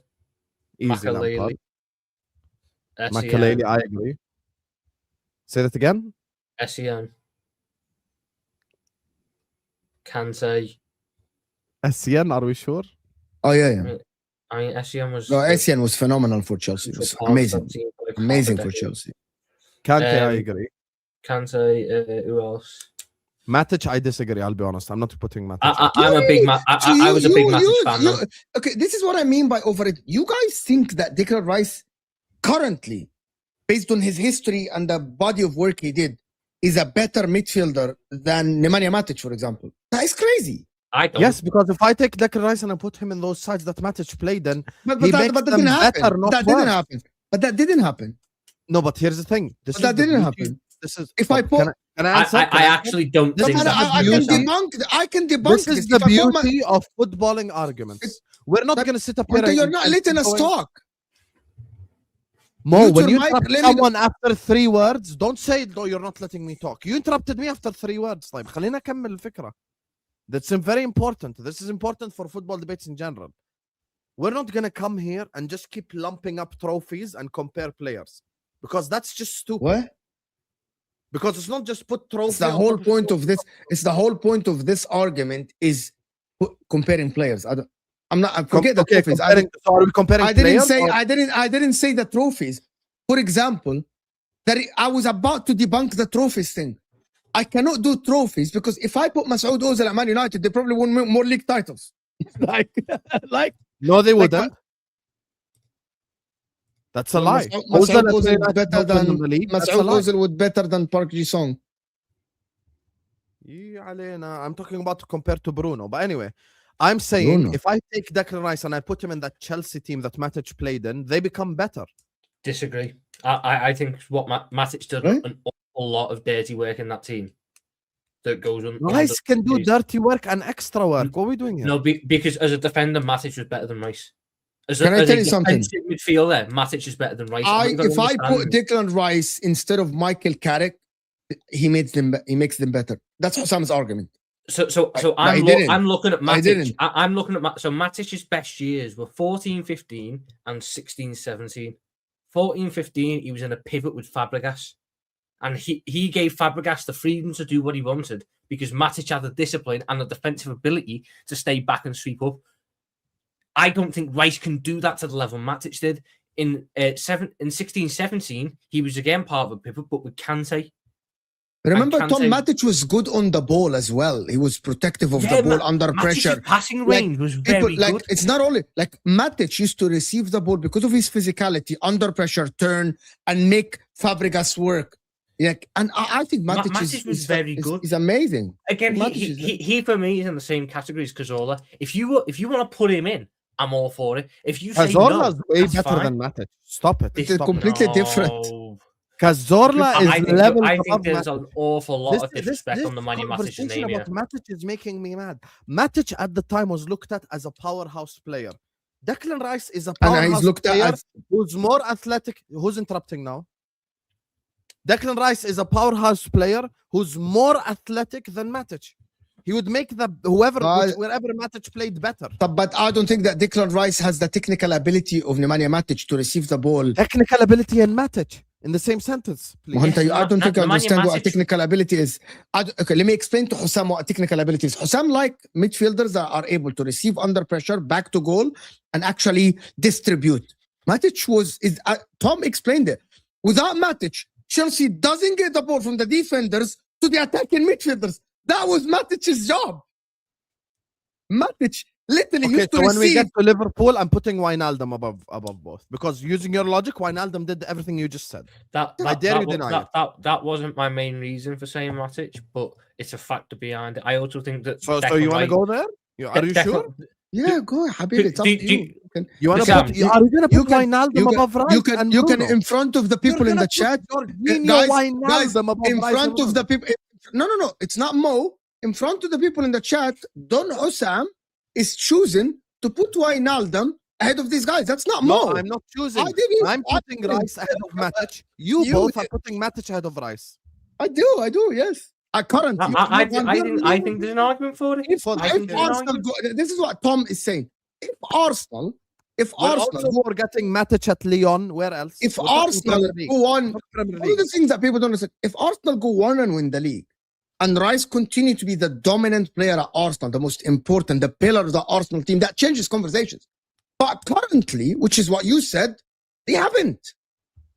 Easy, Makelele, Lampard. SEM, Makelele, I agree. Say that again. SEM, Kante. SCN, are we sure? Oh yeah. I mean, SEM was. No, Essien was phenomenal for Chelsea. It was amazing, amazing for Chelsea. Kante, I Um, agree. Kante, who else? Matic, I disagree. I'll be honest. I'm not putting Matic. I'm a big I was a big Matic fan. man. Okay, this is what I mean by overrated. You guys think that Declan Rice, currently, based on his history and the body of work he did, is a better midfielder than Nemanja Matic, for example? That is crazy. I don't. Yes, because if I take Declan Rice and I put him in those sides that Matic played, then But he that, makes but that them didn't happen. better, not That didn't worse. happen. But that didn't happen. No, but here's the thing. This But that is the didn't beauty- happen. This is If I put- can I answer? I Can answer? actually don't This think is And the that. I can beauty. debunk This this. is the If I put my- beauty of footballing arguments. We're not But- going to sit up here. But you're and- not and letting us going- talk. Mo, Mute when your you mic, interrupt let me- someone after 3 words, don't say, no, you're not letting me talk. You interrupted me after 3 words. طيب خلينا أكمل الفكرة. That's very important. This is important for football debates in general. We're not going to come here and just keep lumping up trophies and compare players. Because that's just stupid. What? Because it's not just put trophies. It's the whole point of this. It's the whole point of this argument is comparing players. I'm not. I forget the trophies. So are we comparing I didn't players say. or- I didn't say the trophies. For example, that I was about to debunk the trophies thing. I cannot do trophies because if I put Masoud Ozil at Man United, they probably won more league titles. like No, they Like, wouldn't. That's a lie. Masoud at Ozil United better don't win than the league. That's a Masoud lie. Ozil would better than Park Ji-sung. Yeah, علينا. I'm talking about compared to Bruno. But anyway, I'm saying Bruno. if I take Declan Rice and I put him in that Chelsea team that Matic played in, they become better. Disagree. I think what Matic did Right? an awful lot of dirty work in that team. That goes on. Rice can do under- dirty work and extra work. What are we doing here? No, because as a defender, Matic was better than Rice. As Can I tell you something? defensive midfielder, Matic is better than Rice. If I put Declan Rice instead of Michael Carrick, he makes them better. That's Husam's argument. So I I'm didn't. I'm looking at I Matic. didn't. I'm looking at so Matic's best years were 14-15 and 16-17. 14-15, he was in a pivot with Fabregas, and he gave Fabregas the freedom to do what he wanted because Matic had the discipline and the defensive ability to stay back and sweep up. I don't think Rice can do that to the level Matic did. In 16-17, he was again part of a pivot, but with Kante. Remember, And Tom Kante- Matic was good on the ball as well. He was protective of the ball under Matic's pressure. passing Like, range was People, very like good. it's not only like Matic used to receive the ball because of his physicality, under pressure, turn and make Fabregas work. Like, and I think Matic, Matic was very good. He's amazing. Again, Matic he, is he, he for me is in the same category as Cazorla. If you want to put him in, I'm all for it. If you say Cazorla's no, way that's better fine. than Matic. Stop it. It's Stop completely it. different. No. Cazorla is level I above think there's Matic. an awful lot of disrespect on the Nemanja Matic's conversation name here. about Matic is making me mad. Matic at the time was looked at as a powerhouse player. Declan Rice is a And powerhouse he's looked player at as who's more athletic. Who's interrupting now? Declan Rice is a powerhouse player who's more athletic than Matic. He would make wherever Matic played better. but I don't think that Declan Rice has the technical ability of Nemanja Matic to receive the ball. Technical ability and Matic in the same sentence, please. Mohanta, I don't think I Nemanja understand what a Matic- technical ability is. Okay, let me explain to Hussam what a technical ability is. Hussam like midfielders that are able to receive under pressure, back to goal, and actually distribute. Matic Tom explained it. Without Matic, Chelsea doesn't get the ball from the defenders to the attacking midfielders. That was Matic's job. Matic literally Okay, used to so when we receive. get to Liverpool, I'm putting Wijnaldum above both because using your logic, Wijnaldum did everything you just said. I dare you deny it. That wasn't my main reason for saying Matic, but it's a factor behind it. I also think that So Declan you want to Rice- go there? Are you Declan- sure? Yeah, go ahead, Habib. It's up to you. You want to Sam, put? Are you going to you put can- Wijnaldum you can- above Rice? You can in front of the people in the chat. Guys, in front of the people. No. It's not Mo. In front of the people in the chat, Don Osam is choosing to put Wijnaldum ahead of these guys. That's not Mo. No, I'm not choosing. I didn't- I'm putting Rice ahead of Matic. You both are putting Matic ahead of Rice. I do. Yes. Currently. I think there's an argument for it. If I think there's an Arsenal argument. this is what Tom is saying. If Arsenal We're getting Matic at Lyon. Where else? if We're talking Arsenal Premier League. go on, Not Premier all League. the things that people don't understand. If Arsenal go on and win the league, and Rice continue to be the dominant player at Arsenal, the most important, the pillar of the Arsenal team, that changes conversations. But currently, which is what you said, they haven't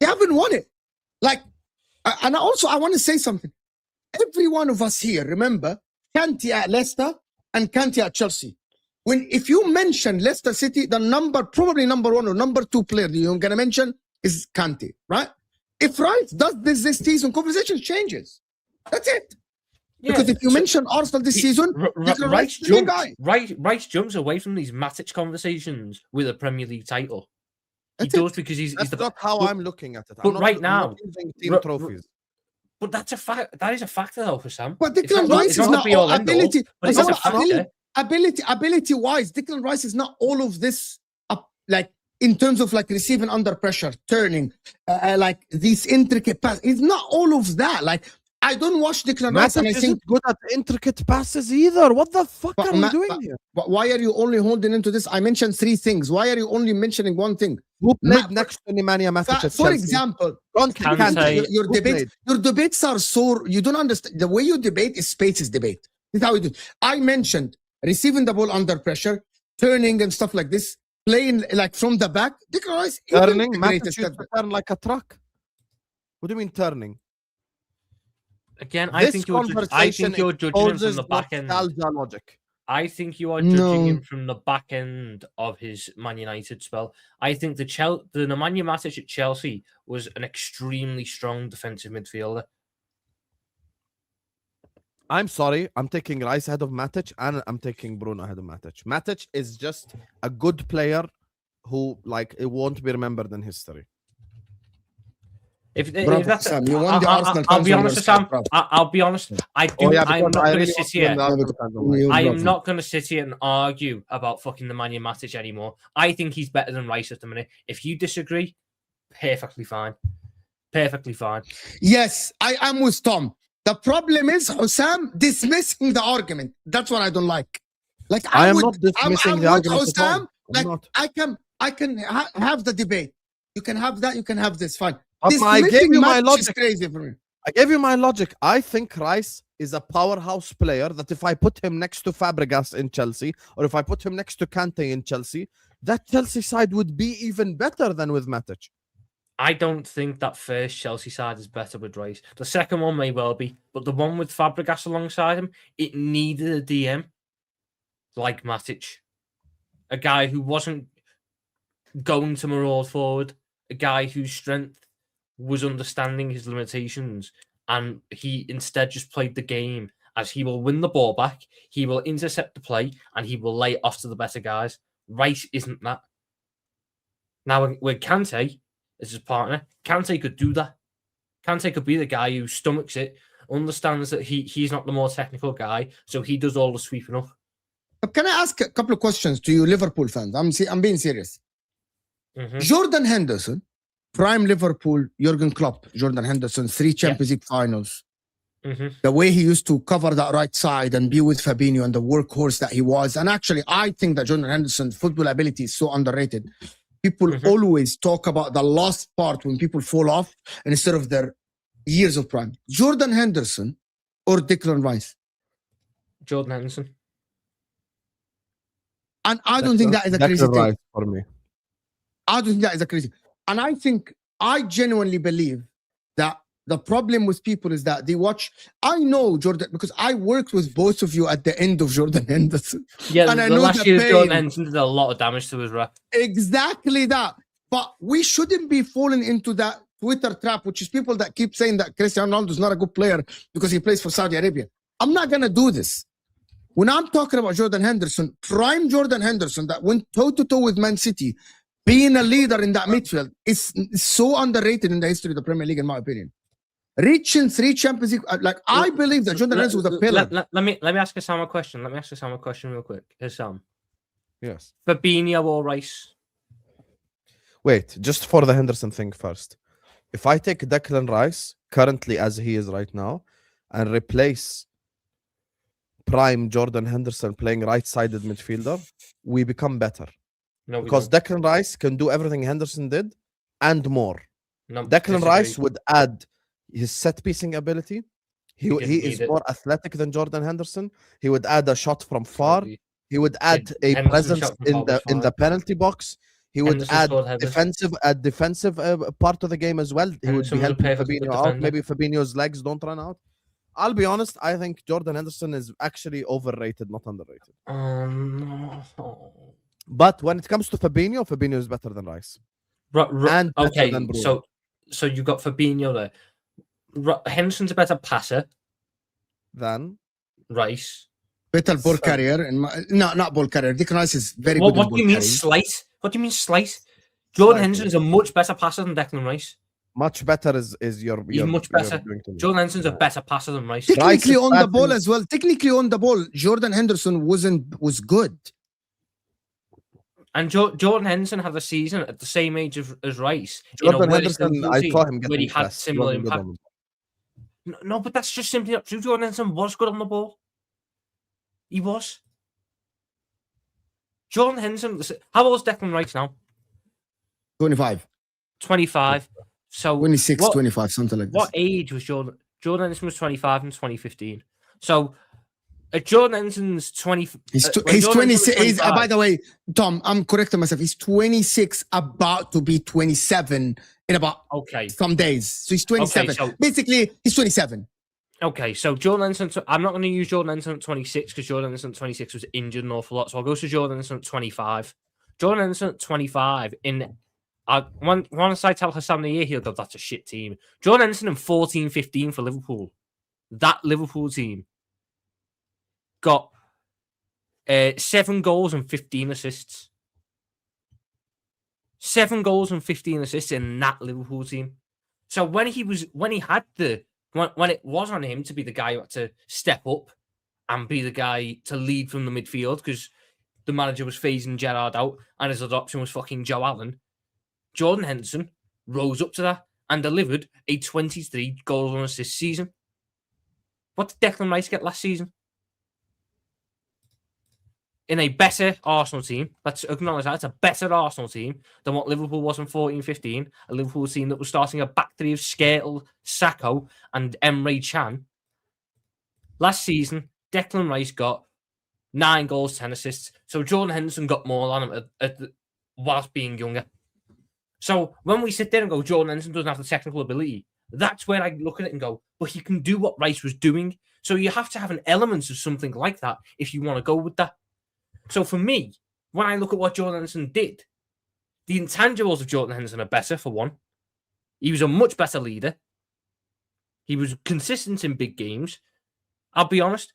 won it. Like, and also I want to say something. Every one of us here, remember, Kante at Leicester and Kante at Chelsea. If you mention Leicester City, probably number one or number two player that you're gonna mention is Kante, right? If Rice does this season, conversation changes. That's it. Because if you mention Arsenal this season, Rice jumps away from these Matic conversations with a Premier League title. That's He does because he's That's the. not how I'm looking at it. but right I'm now, not using team r- trophies. But that's a fact. That is a factor, though, for Sam. But It's Declan not- Rice it's is not not the be-all, all end-all, ability. but it's It's just a not factor. ability wise, Declan Rice is not all of this. Like in terms of like receiving under pressure, turning, like these intricate passes. It's not all of that. Like I don't watch Declan Rice, and I Matic think. isn't good at intricate passes either. What the fuck But are we doing here? But why are you only holding into this? I mentioned three things. Why are you only mentioning one thing? Who played Ma- next to Nemanja Matic at For Chelsea? example, Kante. your debates are so you don't understand. The way you debate is spaces debate. This is how we do. I mentioned receiving the ball under pressure, turning and stuff like this, playing like from the back. Declan Rice isn't Turning, the Matic greatest used to turn like a truck. What do you mean turning? Again, I think you're judging him from the back end. Nostalgia logic. I think you are No. judging him from the back end of his Man United spell. I think the Nemanja Matic at Chelsea was an extremely strong defensive midfielder. I'm sorry. I'm taking Rice ahead of Matic and I'm taking Bruno ahead of Matic. Matic is just a good player who, like, it won't be remembered in history. If Bravo, that's, Sam, you won the Arsenal I'll be fans on honest, your Sam. side, bravo. I'll be honest. I'm not going to sit here. I am not going to sit here and argue about fucking Nemanja Matic anymore. I think he's better than Rice at the minute. If you disagree, perfectly fine. Perfectly fine. Yes, I am with Tom. The problem is Hussam dismissing the argument. That's what I don't like. Like I am would- not dismissing I'm the with argument. at all. Hussam. I'm Like not. I can have the debate. You can have that. You can have this. Fine. But I gave Dismissing you my Matic is logic. crazy for me. I gave you my logic. I think Rice is a powerhouse player that if I put him next to Fabregas in Chelsea, or if I put him next to Kante in Chelsea, that Chelsea side would be even better than with Matic. I don't think that first Chelsea side is better with Rice. The second one may well be, but the one with Fabregas alongside him, it needed a DM like Matic. A guy who wasn't going to maraud forward, a guy whose strength was understanding his limitations, and he instead just played the game as he will win the ball back, he will intercept the play, and he will lay it off to the better guys. Rice isn't that. Now, with Kante as his partner, Kante could do that. Kante could be the guy who stomachs it, understands that he's not the more technical guy, so he does all the sweeping up. But can I ask a couple of questions to you, Liverpool fans? I'm being serious. Mhm. Jordan Henderson, prime Liverpool, Jurgen Klopp, Jordan Henderson, 3 Champions League finals. Mhm. The way he used to cover that right side and be with Fabinho and the workhorse that he was. And actually, I think that Jordan Henderson's football ability is so underrated. People Mhm. always talk about the last part when people fall off instead of their years of prime. Jordan Henderson or Declan Rice? Jordan Henderson. And I don't think that is a crazy thing. Rice for me. I don't think that is a crazy. And I genuinely believe that the problem with people is that they watch. I know Jordan because I worked with both of you at the end of Jordan Henderson. Yeah, And I the know last the year pain. Jordan Henderson did a lot of damage to his rep. Exactly that. But we shouldn't be falling into that Twitter trap, which is people that keep saying that Cristiano Ronaldo is not a good player because he plays for Saudi Arabia. I'm not gonna do this. When I'm talking about Jordan Henderson, prime Jordan Henderson that went toe-to-toe with Man City, being a leader in that midfield is so underrated in the history of the Premier League, in my opinion. Reaching 3 Champions League, like I believe that Jordan Henderson was a pillar. Let me ask Sam a question. Let me ask Sam a question real quick. Here's Sam. Yes. Fabinho or Rice? Wait, just for the Henderson thing first. If I take Declan Rice, currently as he is right now, and replace prime Jordan Henderson playing right-sided midfielder, we become better. No, Because Declan Rice can do everything Henderson did and more. no, Declan disagree. Rice would add his set-piecing ability. He didn't is need it. more athletic than Jordan Henderson. He would add a shot from far. Totally. He would add a Henderson's presence shot from in far the was fine. penalty box. He would Henderson add scored headers. defensive part of the game as well. He would Henderson be was a helping perfect Fabinho out. defender. Maybe Fabinho's legs don't run out. I'll be honest. I think Jordan Henderson is actually overrated, not underrated. No. But when it comes to Fabinho, Fabinho is better than Rice. And better Okay, than Bruno. so you got Fabinho there. Henderson's a better passer. Then Rice. Better ball carrier. Not ball carrier. Declan Rice is very What good. do you mean slight? What do you mean slight? Jordan Henderson is a much better passer than Declan Rice. much better is your. He's much better. Jordan Henderson's a better passer than Rice. Technically Rice on the ball passing- as well. Technically on the ball, Jordan Henderson was good. And Jordan Henderson had a season at the same age as Rice. Jordan Henderson, I saw him where he getting had pressed. similar Wasn't good impact. on him. No, but that's just simply not true. Jordan Henderson was good on the ball. He was. Jordan Henderson. How old is Declan Rice now? 25, 25. So 26, what, 25, something like what this. age was Jordan? Jordan Henderson was 25 in 2015. So at Jordan Henderson's 20. He's when Jordan Henderson was 26. By 25, the way, Tom, I'm correcting myself. He's 26, about to be 27 in about okay. some days. So he's 27. Okay, so- Basically, he's 27. Okay, so Jordan Henderson, I'm not going to use Jordan Henderson at 26 because Jordan Henderson at 26 was injured an awful lot. So I'll go to Jordan Henderson at 25. Jordan Henderson at 25 once I tell Hassan the year, he'll go, that's a shit team. Jordan Henderson in 14-15 for Liverpool. That Liverpool team got 7 goals and 15 assists. 7 goals and 15 assists in that Liverpool team. So when it was on him to be the guy who had to step up and be the guy to lead from the midfield because the manager was phasing Gerrard out and his other option was fucking Joe Allen, Jordan Henderson rose up to that and delivered a 23 goals and assists season. What did Declan Rice get last season? In a better Arsenal team, let's acknowledge that, it's a better Arsenal team than what Liverpool was in 14-15, a Liverpool team that was starting a back three of Skrtel, Sakho and Emre Can. Last season, Declan Rice got 9 goals, 10 assists, so Jordan Henderson got more on him whilst being younger. So when we sit there and go, Jordan Henderson doesn't have the technical ability, that's where I look at it and go, but he can do what Rice was doing. So you have to have an element of something like that if you want to go with that. So for me, when I look at what Jordan Henderson did, the intangibles of Jordan Henderson are better, for one. He was a much better leader. He was consistent in big games. I'll be honest,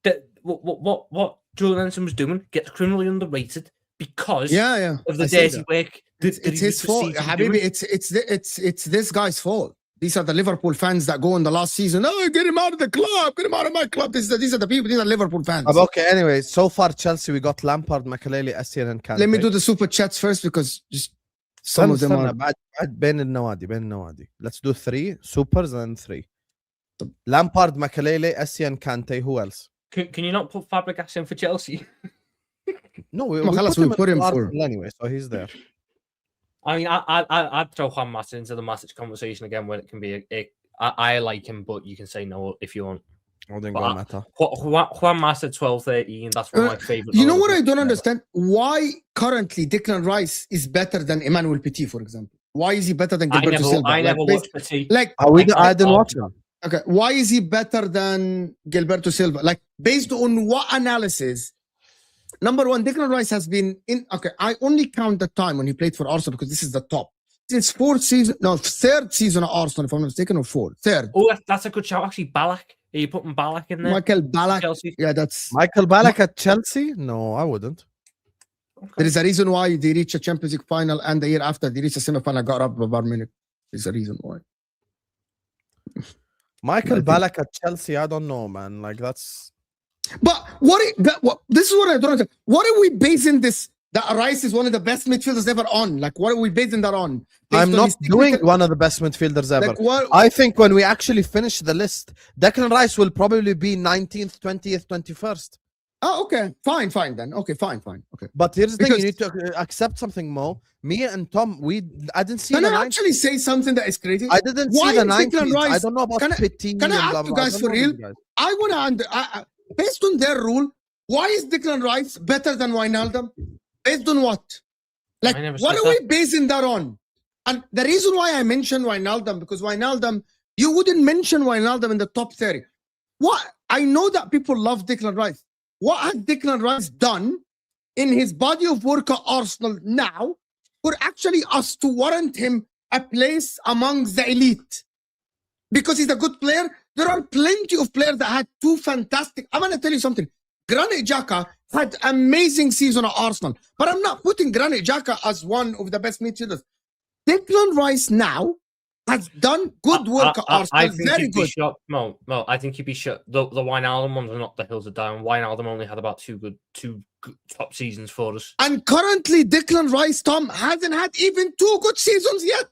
that what Jordan Henderson was doing gets criminally underrated because of the dirty work. It's his fault, Habibi. It's this guy's fault. These are the Liverpool fans that go in the last season. Oh, get him out of the club. Get him out of my club. These are the people. These are Liverpool fans. Okay, anyway, so far Chelsea, we got Lampard, Makelele, Essien, and Kante. Let me do the super chats first because just some of them are. Ben Nawadi. Let's do 3 supers and 3. Lampard, Makelele, Essien, Kante. Who else? Can you not put Fabregas in for Chelsea? No, we put him for anyway, so he's there. I mean, I'd throw Juan Mata into the Matic conversation again when it can be I like him, but you can say no if you want. Juan Mata. Juan Mata 12-13, that's one of my favourite. You know what I don't understand? Why currently Declan Rice is better than Emmanuel Petit, for example? Why is he better than Gilberto Silva? I never watched Petit. I didn't watch him. Okay, why is he better than Gilberto Silva? Like, based on what analysis? Number one, Declan Rice has been in. Okay, I only count the time when he played for Arsenal because this is the top. It's third season at Arsenal, if I'm not mistaken, or 4th. Third. Oh, that's a good shout. Actually, Ballack. Are you putting Ballack in there? Michael Ballack. Chelsea. Yeah, that's Michael Ballack at Chelsea? No, I wouldn't. there is a reason why they reach a Champions League final, and the year after they reach a semi-final, got up by Bayern Munich. There's a reason why. Michael I think- Ballack at Chelsea, I don't know, man. Like that's But this is what I don't understand. What are we basing this? That Rice is one of the best midfielders ever on. Like, what are we basing that on? Based I'm on not his doing technical- one of the best midfielders ever. Like, what? I think when we actually finish the list, Declan Rice will probably be 19th, 20th, 21st. Oh, okay. Fine then. Okay, fine. Okay. But here's the thing: you Because- need to accept something, Mo. Me and Tom, I didn't see Can the I 90s. actually say something that is crazy? I didn't Why see the is Declan 90s. I Rice- don't know about Can I- Petit. can I and ask blah, you blah. guys I don't for know real? these guys. I want to based on their rule, why is Declan Rice better than Wijnaldum? Based on what? Like, I never what said are we basing that on? And the reason why I mentioned Wijnaldum, because Wijnaldum, you wouldn't mention Wijnaldum in the top 30. What? I know that people love Declan Rice. What has Declan Rice done in his body of work at Arsenal now for actually us to warrant him a place amongst the elite? Because he's a good player. There are plenty of players that had two fantastic. I'm going to tell you something. Granit Xhaka had amazing season at Arsenal, but I'm not putting Granit Xhaka as one of the best midfielders. Declan Rice now has done good work at I Arsenal, think very you'd be good. shocked. Mo, I think you'd be shocked. The Wijnaldum ones are not the hills are down. Wijnaldum only had about two good top seasons for us. And currently, Declan Rice, Tom, hasn't had even 2 good seasons yet.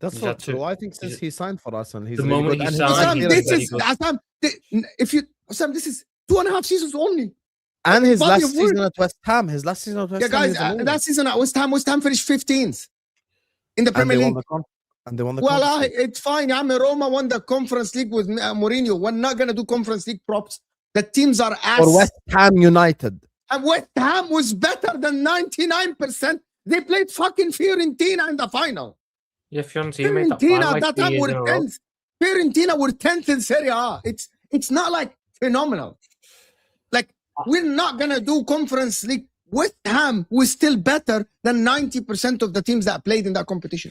That's He's not had two. true. I think since he signed for us and he's The really moment good. he And signed, Sam, he his was this very is good. Sam, Sam, this is 2.5 seasons only. and his body last of season work. at West Ham. His last season at West Yeah, Ham. guys, he's amazing. that season at West Ham finished 15th in the and Premier they League. won the and they won the Well, Conference League. it's fine. I'm Roma won the Conference League with Mourinho. We're not going to do Conference League props. The teams are ass. For West Ham United. And West Ham was better than 99%. They played fucking Fiorentina in the final. Yeah, Fiorentina made that Fiorentina final, at like that 3 time years were in a row. 10th. Fiorentina were 10th in Serie A. It's not like phenomenal. Like, we're not going to do Conference League. West Ham was still better than 90% of the teams that played in that competition.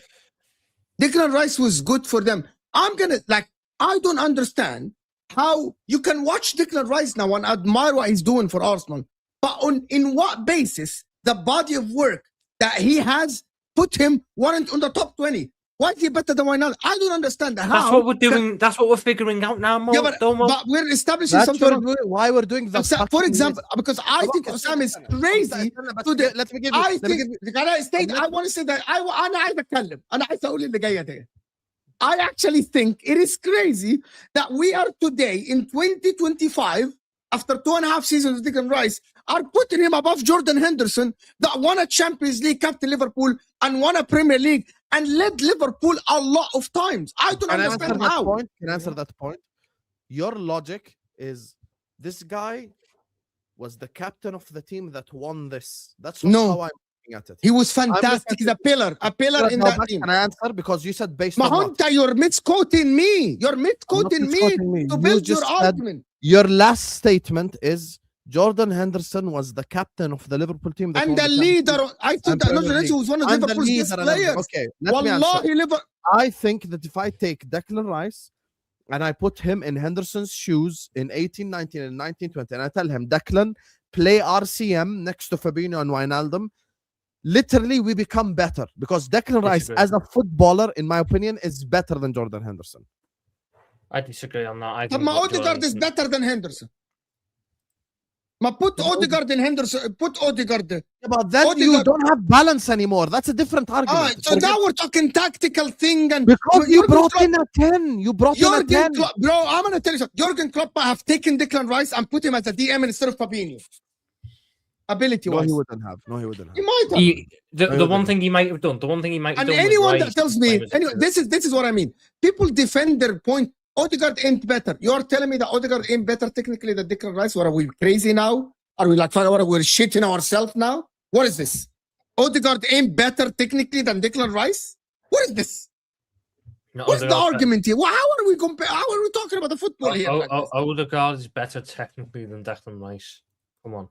Declan Rice was good for them. I don't understand how you can watch Declan Rice now and admire what he's doing for Arsenal. But in what basis the body of work that he has put him warrant on the top 20? Why is he better than Wijnaldum? I don't understand how. That's what we're doing. That's what we're figuring out now, Mo. Yeah, but we're establishing That's something. why we're doing the For fucking example, because I think Osam is crazy. let me give you. I let me give think you- I want to say that أنا عايز أتكلم. أنا عايز أقول اللي جاية دي. I actually think it is crazy that we are today in 2025, after 2.5 seasons of Declan Rice, are putting him above Jordan Henderson, that won a Champions League, captain Liverpool, and won a Premier League, and led Liverpool a lot of times. I don't Can I answer understand that how. point? Can I answer that point? Your logic is this guy was the captain of the team that won this. That's not No. how I'm looking at it. He was fantastic. He's a pillar in Now, that but team. Can I answer? Because you said based on what? Mahonta, you're misquoting me. You're misquoting me misquoting me. to You build your just said- argument. Your last statement is Jordan Henderson was the captain of the Liverpool team. That And won the Champions leader, League I thought and that Premier Jordan Henderson League. was one of and the Liverpool's best leader and everything. players. Okay, let me answer. Wallahi, I think that if I take Declan Rice and I put him in Henderson's shoes in 1819 and 1920, and I tell him, Declan, play RCM next to Fabinho and Wijnaldum, literally we become better because Declan Rice, Disagree. as a footballer, in my opinion, is better than Jordan Henderson. I disagree on that. I طب think ما what Odegaard is Jordan- better than Henderson. ما put Odegaard in Henderson, put Odegaard there. Yeah, but then you Odegaard- don't have balance anymore. That's a different argument. So now we're talking tactical thing and Because you Jurgen brought Klopp- in a 10. You brought in a 10. Jurgen Klopp, bro, I'm gonna tell you something. Jurgen Klopp have taken Declan Rice and put him as a DM instead of Fabinho. Ability No, wise, he wouldn't have. No, he wouldn't have. he might have. The one thing he might have done. The one thing he might have And done. with anyone Rice that tells is me, play as a anyway, two. this is what I mean. People defend their point. Odegaard ain't better. You are telling me that Odegaard ain't better technically than Declan Rice? What are we crazy now? Are we like, what are we shitting ourselves now? What is this? Odegaard ain't better technically than Declan Rice? What is this? No, What's the Odegaard's argument here? Well, how are we How are we talking about the football here? like this? Odegaard is better technically than Declan Rice. Come on.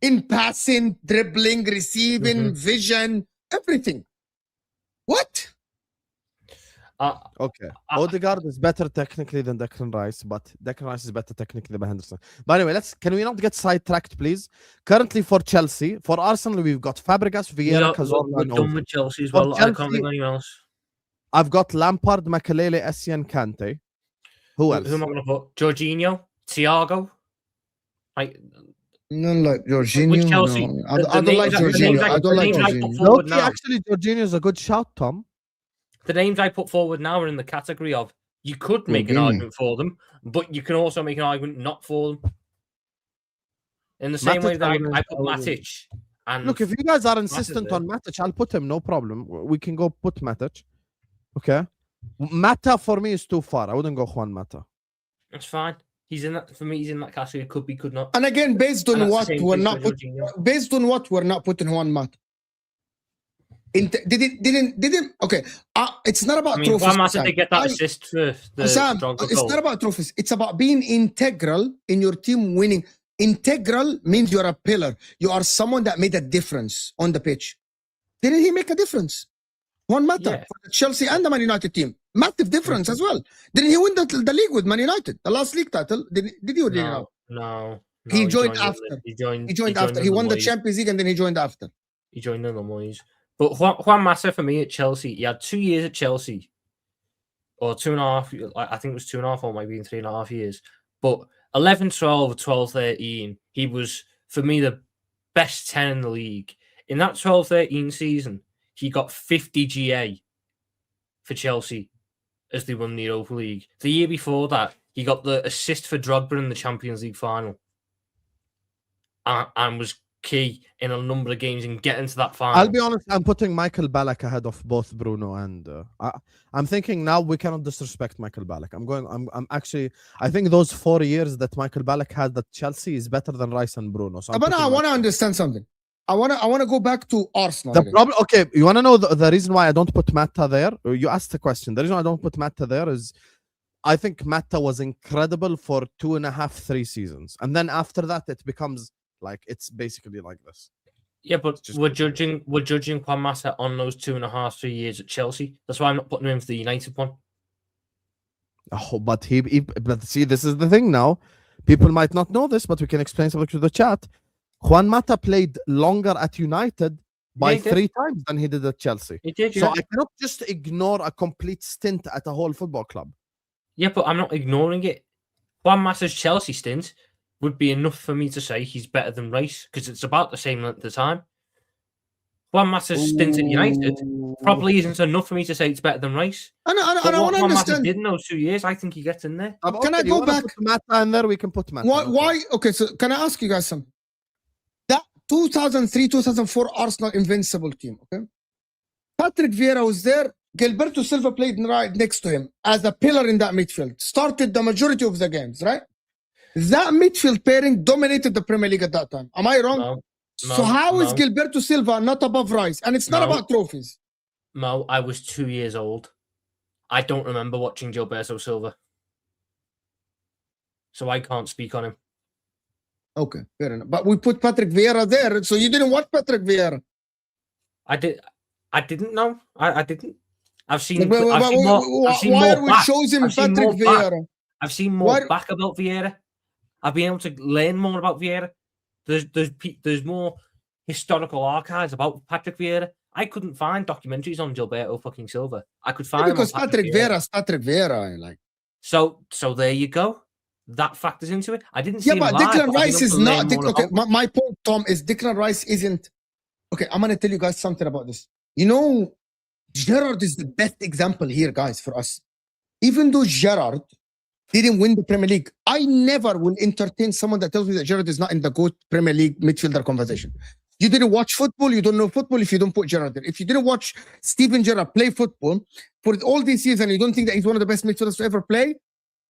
In passing, dribbling, receiving, vision, everything. What? Okay. Odegaard is better technically than Declan Rice, but Declan Rice is better technically than Henderson. But anyway, can we not get sidetracked, please? Currently for Chelsea, for Arsenal, we've got Fabregas, Vieira, Cazorla, we're and done Ozil. with Chelsea as For well. I can't Chelsea, think of anyone else. I've got Lampard, Makelele, Essien, Kante. Who else? Who am I going to put? Jorginho, Thiago. No, like Jorginho. With Chelsea, No. I don't like the names Jorginho. I- I don't the like names I put Jorginho. forward Okay, now. actually, Jorginho is a good shout, Tom. The names I put forward now are in the category of you could make an Jorginho. argument for them, but you can also make an argument not for them. In the same way that I put Matic. And Look, if you guys are insistent there. on Matic, I'll put him, no problem. We can go put Matic. Okay? Mata for me is too far. I wouldn't go Juan Mata. that's fine. He's in that for me. He's in that category. Could be, could not. And again, based And on that's the what same we're thing not for put, Jorginho. based on what we're not putting Juan Mata. Didn't okay. It's not about I mean, trophies. Juan Mata Sam. did get that assist for the Sam, Drogba it's goal. not about trophies. It's about being integral in your team winning. Integral means you're a pillar. You are someone that made a difference on the pitch. Didn't he make a difference? Juan Mata Yeah. for the Chelsea and the Man United team. Massive difference as well. Didn't he win the league with Man United? The last league title? Did he or did he not? No. He joined in after. the- He joined After. in He won the Moyes. Champions League and then he joined after. He joined in the Moyes. But Juan Mata for me at Chelsea, he had 2 years at Chelsea, or 2.5. I think it was 2.5, or maybe 3.5 years. But 11, 12, 12, 13, he was for me the best 10 in the league. In that 12-13 season, he got 50 GA for Chelsea as they won the Europa League. The year before that, he got the assist for Drogba in the Champions League final, and was key in a number of games in getting to that final. I'll be honest, I'm putting Michael Ballack ahead of both Bruno and I'm thinking now we cannot disrespect Michael Ballack. I'm actually, I think those 4 years that Michael Ballack had at Chelsea is better than Rice and Bruno. So But I want to understand something. I want to go back to Arsenal. the again. problem, okay, you want to know the reason why I don't put Mata there? You asked the question. The reason I don't put Mata there is I think Mata was incredible for 2.5, 3 seasons. And then after that, it becomes like, it's basically like this. Yeah, but just- we're judging Juan Mata on those 2.5, 3 years at Chelsea. That's why I'm not putting him in for the United one. Oh, but but see, this is the thing now. People might not know this, but we can explain something to the chat. Juan Mata played longer at United by Yeah, he did. 3 times than he did at Chelsea. He did, So yeah. I cannot just ignore a complete stint at a whole football club. Yeah, but I'm not ignoring it. Juan Mata's Chelsea stint would be enough for me to say he's better than Rice, because it's about the same length of time. Juan Mata's stint at United probably isn't enough for me to say it's better than Rice. And I But want what to Juan Mata understand did in those 2 years, I think he gets in there. Can I you go wanna back? Put Mata in there, we can put Mata. why. no Why? Okay, so can I ask you guys something? That 2003, 2004 Arsenal invincible team. Okay, Patrick Vieira was there. Gilberto Silva played right next to him as a pillar in that midfield. Started the majority of the games, right? That midfield pairing dominated the Premier League at that time. Am I wrong? No, So how is Gilberto Silva not above Rice? And it's not No. about trophies. Mo, I was 2 years old. I don't remember watching Gilberto Silva. So I can't speak on him. Okay, fair enough. But we put Patrick Vieira there, so you didn't watch Patrick Vieira. I didn't know. I didn't. I've seen. Why are we back. choosing I've seen Patrick more back. Vieira? I've seen more back about Vieira. I've been able to learn more about Vieira. There's more historical archives about Patrick Vieira. I couldn't find documentaries on Gilberto fucking Silva. I could find them on Because Patrick Vieira is Patrick Vieira. Like, So there you go. That factors into it. I didn't see yeah, him but live, Declan but I've Rice been is able to learn not. more Okay, about him. my point, Tom, is Declan Rice isn't. Okay, I'm gonna tell you guys something about this. You know, Gerrard is the best example here, guys, for us. Even though Gerrard didn't win the Premier League, I never will entertain someone that tells me that Gerrard is not in the GOAT Premier League midfielder conversation. You didn't watch football, you don't know football if you don't put Gerrard there. If you didn't watch Steven Gerrard play football for all these years and you don't think that he's one of the best midfielders to ever play,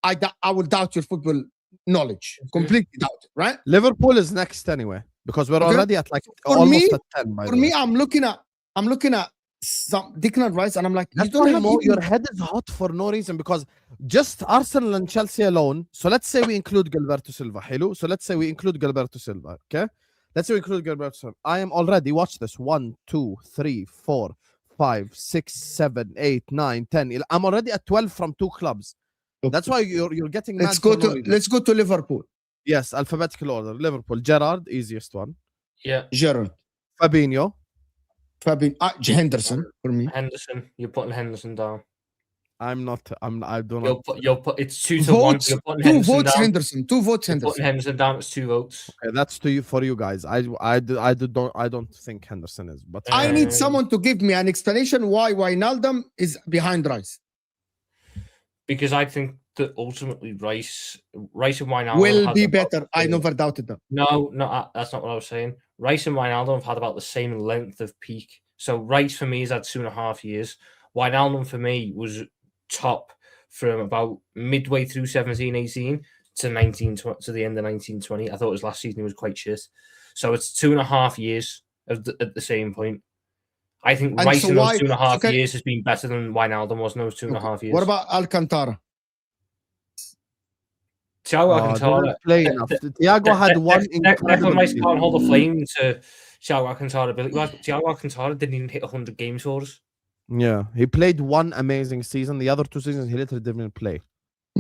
I will doubt your football knowledge. Completely doubt it, right? Liverpool is next anyway, because we're Okay. already at like For almost me- at 10. By For the way. me, I'm looking at some Declan Rice, and I'm like, you That's don't why, have Mo, even- your head is hot for no reason, because just Arsenal and Chelsea alone. So let's say we include Gilberto Silva. Hello. So let's say we include Gilberto Silva. Okay. Let's say we include Gilberto Silva. I am already, watch this, 1, 2, 3, 4, 5, 6, 7, 8, 9, 10. 11. I'm already at 12 from 2 clubs. That's why you're getting mad. Let's go to Liverpool. Yes, alphabetical order. Liverpool. Gerrard, easiest one. Yeah. Gerrard, Fabinho. Henderson for me. Henderson. You're putting Henderson down. I'm not. I do not. You'll put. It's 2 to 1. You're putting Two Henderson votes down. Henderson. 2 votes You're Henderson. putting Henderson down. It's 2 votes. Okay, that's to you for you guys. I don't think Henderson is. But I need someone to give me an explanation why Wijnaldum is behind Rice. Because I think that ultimately Rice and Wijnaldum Will be better. I never doubted that. No, that's not what I was saying. Rice and Wijnaldum have had about the same length of peak. So Rice for me has had 2.5 years. Wijnaldum for me was top from about midway through 17-18 to the end of 19-20. I thought his last season was quite shit. So it's 2.5 years at the same point. I think And Rice so in those why- 2.5 so can- years has been better than Wijnaldum was in those 2.5 years. What about Alcantara? Thiago they Alcantara? didn't play enough. Thiago had one Declan Rice incredible can't hold a flame to Thiago Alcantara ability. Thiago Alcantara didn't even hit 100 games for us. Yeah, he played one amazing season. The other 2 seasons he literally didn't play.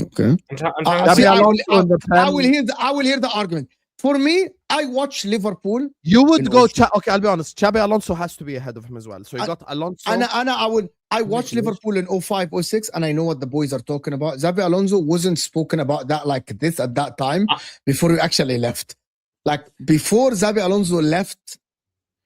Okay. I'm trying I to see, Xabi I will- Alonso in the I Prem. will hear the argument. For me, I watch Liverpool. You would in go. Ocean. Okay, I'll be honest. Xabi Alonso has to be ahead of him as well. So you got Alonso. I watched Liverpool in 05, 06, and I know what the boys are talking about. Xabi Alonso wasn't spoken about that like this at that time before he actually left. Like before Xabi Alonso left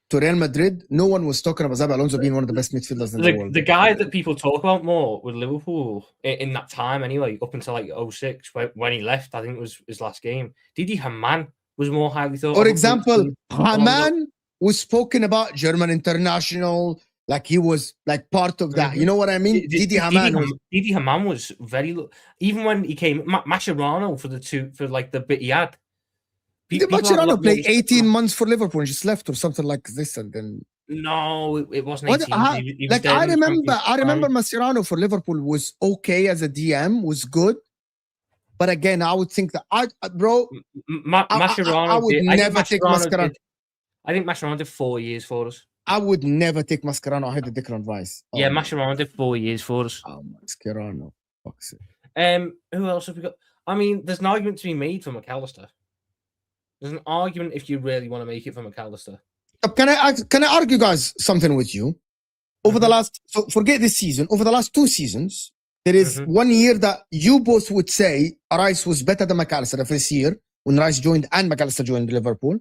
to Real Madrid, no one was talking about Xabi Alonso being one of the best midfielders in the world. the guy that people talk about more with Liverpool in that time anyway, up until like 06 when he left, I think it was his last game. Didi Hamann was more highly thought. For of example, than Alonso. Hamann was spoken about, German international, like he was like part of that. You know what I mean? Didi Hamann. Didi Hamann was very even when he came. Mascherano for the bit he had. Mascherano played 18 months for Liverpool and just left or something like this, and then No, it wasn't What- 18. He was like there I in the remember Champions Mascherano for Liverpool was okay as a DM, was good. But again, I would think that bro, Mascherano. I would never take Mascherano. I think Mascherano did 4 years for us. I would never take Mascherano ahead of Declan Rice. Yeah, Mascherano did 4 years for us. Oh, Mascherano. Fuck's sake. Who else have we got? I mean, there's an argument to be made for McAllister. There's an argument if you really want to make it for McAllister. Can I argue, guys, something with you? Over the last, so forget this season. Over the last 2 seasons, there is 1 year that you both would say Rice was better than McAllister this year when Rice joined and McAllister joined Liverpool.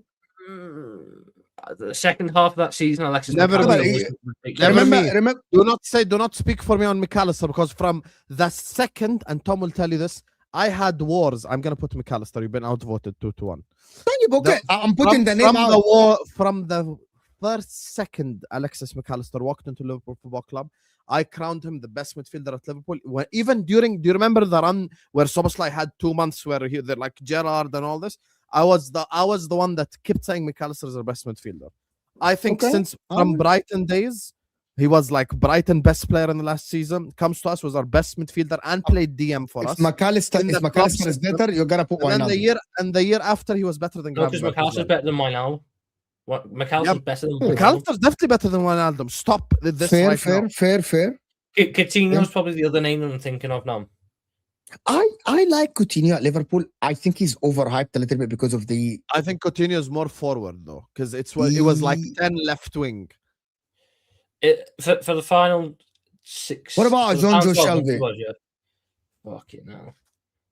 The second half of that season, Alexis Never McAllister me. was Never me. Remember, Do not speak for me on McAllister, because from the second, and Tom will tell you this, I had wars. I'm gonna put McAllister. You've been outvoted 2-1. okay, I'm putting the name out. From the first second Alexis McAllister walked into Liverpool Football Club, I crowned him the best midfielder at Liverpool. Even during, do you remember the run where Szoboszlai had 2 months where they're like Gerrard and all this? I was the one that kept saying McAllister is the best midfielder. I think since from Brighton days, he was like Brighton best player in the last season. Comes to us, was our best midfielder and played DM for us. If McAllister is better, you gotta put And Wijnaldum. then the year after, he was better than because Gravenberch. McAllister's better than Wijnaldum. McAllister's better than Wijnaldum. McAllister's definitely better than Wijnaldum. Stop this Fair, right now. fair. Coutinho's probably the other name that I'm thinking of now. I like Coutinho at Liverpool. I think he's overhyped a little bit because of the. I think Coutinho is more forward though, because it was like 10 left wing. For the final 6. What about John Joe Shelby? Fuck it now.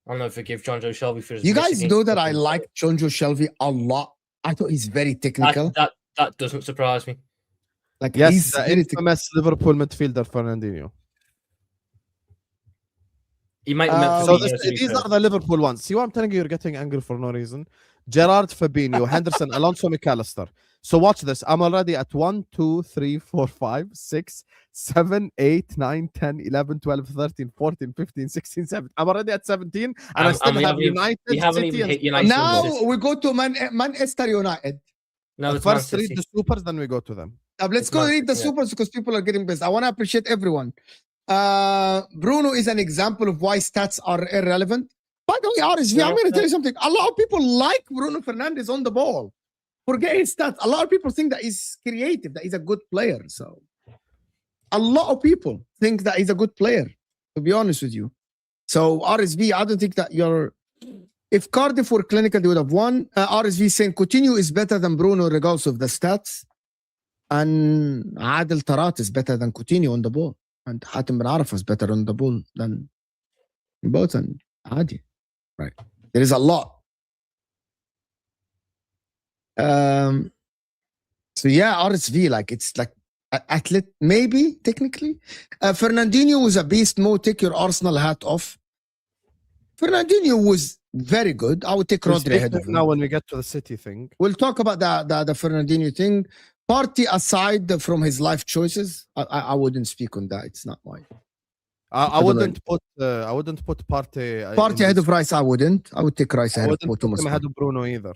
I'll never forgive John Joe Shelby for his. You guys know that I like John Joe Shelby a lot. I thought he's very technical. That doesn't surprise me. Like Yes, he's the very infamous Liverpool midfielder Fernandinho. He might. So these are the Liverpool ones. See what I'm telling you? You're getting angry for no reason. Gerrard, Fabinho, Henderson, Alonso, McAllister. So watch this. I'm already at 1, 2, 3, 4, 5, 6, 7, 8, 9, 10, 11, 12, 13, 14, 15, 16, 17. I'm already at 17, and I still have United, We haven't City, even hit and United. Now we go to Manchester United. No, it's first Man read City. the supers, then we go to them. Let's go read the supers because people are getting pissed. I want to appreciate everyone. Bruno is an example of why stats are irrelevant. By the way, RSV, I'm going to tell you something. A lot of people like Bruno Fernandez on the ball. Forget his stats. A lot of people think that he's creative, that he's a good player. So A lot of people think that he's a good player, to be honest with you. So RSV, I don't think that if Cardiff were clinical, they would have won. RSV saying Coutinho is better than Bruno regardless of the stats. And Adel Tarat is better than Coutinho on the ball. And Hatem Ben Arfa is better on the ball than both. And Adi. Right. There is a lot. So yeah, RSV, like it's like athlete, maybe technically. Fernandinho was a beast. Mo, take your Arsenal hat off. Fernandinho was very good. I would take We'll Rodri speak ahead of him. now when we get to the City thing. We'll talk about the Fernandinho thing. Party aside from his life choices, I wouldn't speak on that. It's not mine. I wouldn't put Partey. Party ahead of Rice, I wouldn't. I would take Rice I ahead of wouldn't put Thomas. him ahead of Bruno either.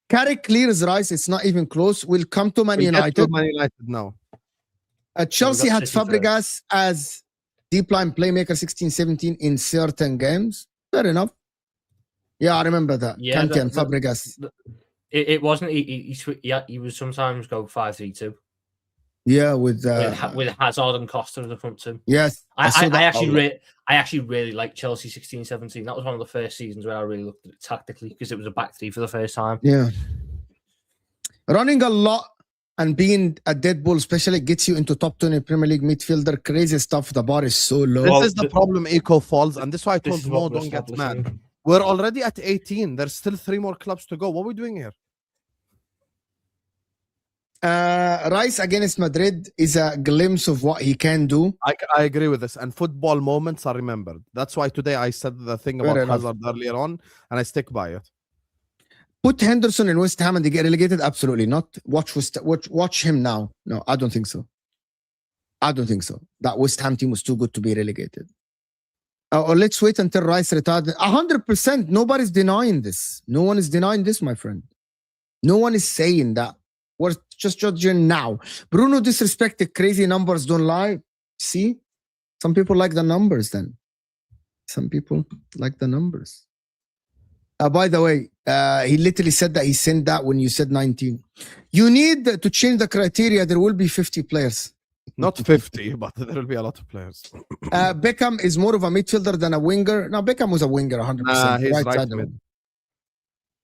Carrick clears Rice. It's not even close. We'll come to Man We get to United. Man United now. Chelsea had City Fabregas as deep line playmaker 16-17 in certain games. Fair enough. Yeah, I remember that. Yeah, Kante and Fabregas. It wasn't. He would sometimes go 5-3-2 Yeah, with with Hazard and Costa in the front two. yes. saw I that. actually really liked Chelsea 16-17. That was one of the first seasons where I really looked at it tactically because it was a back three for the first time. Yeah. Running a lot and being a dead ball especially gets you into top 20 Premier League midfielder. Crazy stuff. The bar is so low. This is the problem Eco falls, and this is why I This told is Mo what we're don't get establishing. mad. We're already at 18. There's still 3 more clubs to go. What are we doing here? Rice against Madrid is a glimpse of what he can do. I agree with this. And football moments are remembered. That's why today I said the thing Fair about enough. Hazard earlier on, and I stick by it. Put Henderson in West Ham and they get relegated? Absolutely not. Watch him now. No, I don't think so. I don't think so. That West Ham team was too good to be relegated. Or let's wait until Rice retired. 100%. Nobody's denying this. No one is denying this, my friend. No one is saying that. We're just judging now. Bruno disrespected. Crazy numbers don't lie. See? Some people like the numbers then. Some people like the numbers. By the way, he literally said that he sent that when you said 19. You need to change the criteria. There will be 50 players. Not 50, but there will be a lot of players. Beckham is more of a midfielder than a winger. No, Beckham was a winger 100%. Nah, he's right Right-sided. mid.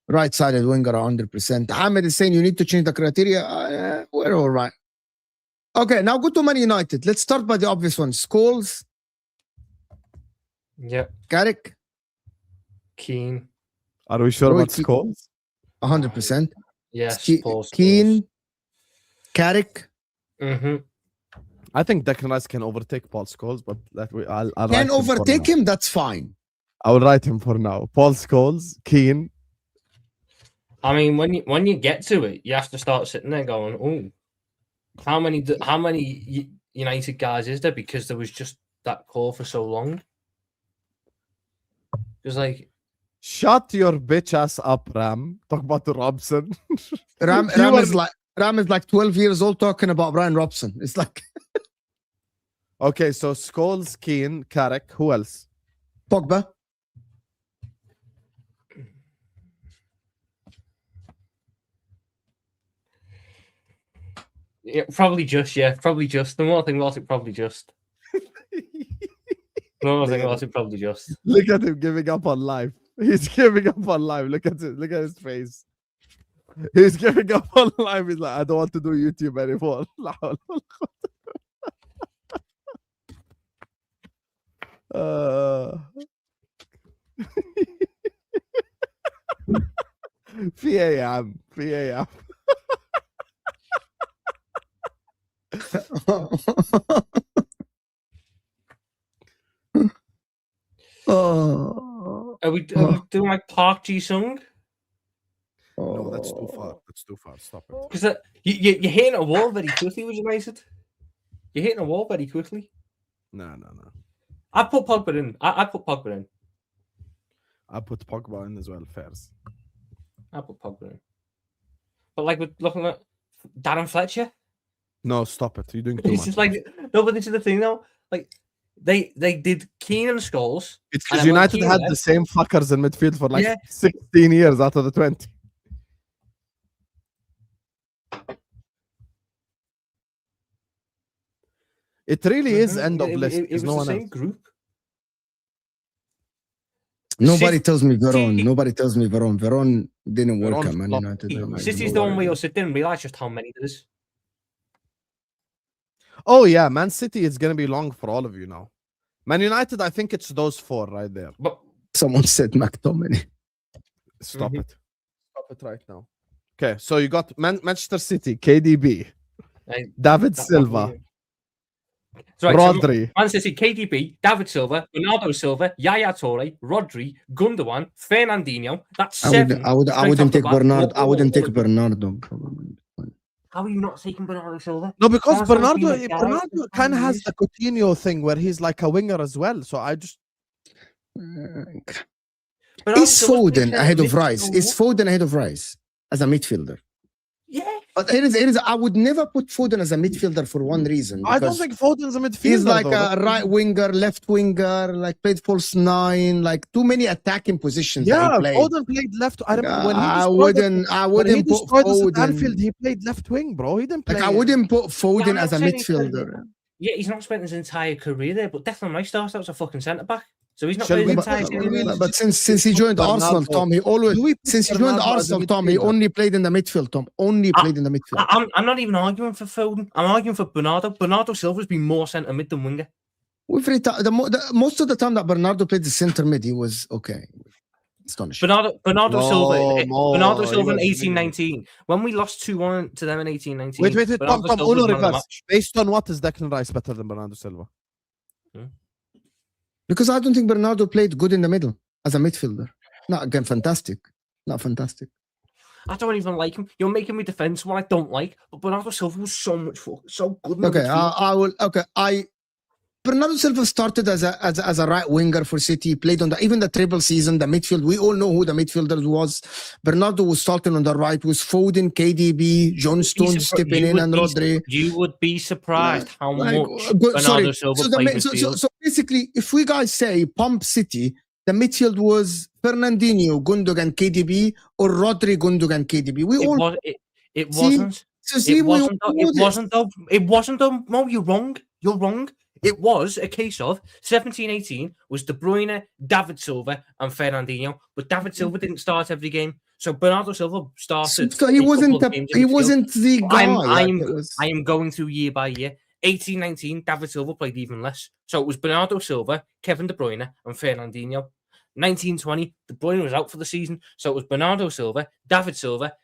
Right-sided winger 100%. Ahmed is saying you need to change the criteria. We're all right. Okay, now go to Man United. Let's start by the obvious one. Scholes, Yep. Carrick, Keane. Are we sure Roy about Keane. scores? 100%. Yes. Keane, Carrick. Mm-hmm. I think Declan Rice can overtake Paul Scholes, but I'll Can write him for overtake now. him, that's fine. I will write him for now. Paul Scholes, Keane. I mean, when you get to it, you have to start sitting there going, "Oh, how many United guys is there?" Because there was just that call for so long. Because like, Shut your bitch ass up, Ram. Talk about the Robson. Ram is like 12 years old talking about Brian Robson. It's like Okay, so Scholes, Keane, Carrick. Who else? Pogba. yeah, probably just. The more I think about it, probably just. The more I think about it, probably just. Look at him giving up on life. He's giving up on life. Look at it. Look at his face. He's giving up on life. He's like, I don't want to do YouTube anymore. في ايه يا عم؟ في ايه يا عم؟ Oh. Are we doing like Park Ji Sung? No, that's too far. That's too far. Stop it. Because you're hitting a wall very quickly with United. You're hitting a wall very quickly. No. I put Pogba in. I put Pogba in. I put Pogba in as well first. I put Pogba in. But like with looking at Darren Fletcher, No, stop it. You're doing too it's much. just like no. But this is the thing though. Like they did Keane and Scholes. It's and because then when United Keane had left- the same fuckers in midfield for like Yeah. 16 years out of the 20. It really is end of It- list. It There's was no the one same else. group. Nobody City- tells me Veron. City- Nobody tells me Veron. Veron didn't work Veron at Man flopped. United. Yeah, City's no the one where worries. you also didn't realize just how many there's. Oh yeah, Man City is gonna be long for all of you now. Man United, I think it's those 4 right there. But Someone said McTominay. Stop Mhm. it. Stop it right now. Okay, so you got Manchester City, KDB, I- David that- Silva, So, right, so Rodri. Man City, KDB, David Silva, Bernardo Silva, Yaya Toure, Rodri, Gundogan, Fernandinho. That's 7. I straight wouldn't off the take bat. Bernardo. I wouldn't take All- Bernardo. Probably. How are you not taking Bernardo Silva? No, because Someone's gonna be Bernardo, like, "Guys, Bernardo it's kind of fine, has yes." the Coutinho thing where he's like a winger as well. So I just Bernardo Is Silva's been Foden centre ahead of mid Rice? so Is what? Foden ahead of Rice as a midfielder? Yeah. But here is. I would never put Foden as a midfielder for one reason. I don't because think Foden's a midfielder. he's like though. a right winger, left winger, like played false 9, like too many attacking positions. that Yeah, he played. Foden played left. I remember when he I destroyed us- wouldn't. I when he wouldn't put destroyed us at Foden. Anfield, he played left wing, bro. He didn't play. Like I wouldn't put I'm Foden not as a saying he's played midfielder. Yeah, he's not spent his entire career there, but Declan Rice started out as a fucking centre back. So he's not Shall played we- his entire but- career. But since he joined Bernardo. Arsenal, Tom, he always Do we put since he joined Bernardo as a Arsenal, Tom, he midfielder? only played in the midfield. Tom only played in the midfield. I'm not even arguing for Foden. I'm arguing for Bernardo. Bernardo Silva's been more centre mid than winger. Every time, most of the time that Bernardo played the center mid, he was okay. Astonishing. Bernardo No, Silva. no, Bernardo he Silva in was 18-19. When we lost 2-1 to them in 18-19. Wait, Bernardo Tom, Silva was Uno man of the reverse. match. Based on what is Declan Rice better than Bernardo Silva? Because I don't think Bernardo played good in the middle as a midfielder. Not again, fantastic. Not fantastic. I don't even like him. You're making me defend someone I don't like. But Bernardo Silva was so good. In the Okay, midfield. I will. Okay, Bernardo Silva started as a right winger for City. Played on even the treble season, the midfield. We all know who the midfielders was. Bernardo was starting on the right. Was Foden, KDB, John Stones stepping in, and Rodri. You would be surprised how Like, much good- Bernardo Silva played midfield. so basically, if we guys say pump City, the midfield was Fernandinho, Gundogan, KDB, or Rodri, Gundogan, KDB. We all It See, wasn't. so see, It we all wasn't. know It this. wasn't though. It wasn't though. No, you're wrong. You're wrong. It was a case of 17-18 was De Bruyne, David Silva, and Fernandinho. But David Silva didn't start every game. So Bernardo Silva started. So he a wasn't couple of the games in he midfield. wasn't the guy. I am going through year by year. 18-19, David Silva played even less. So it was Bernardo Silva, Kevin De Bruyne, and Fernandinho. 19-20, De Bruyne was out for the season. So it was Bernardo Silva, David Silva,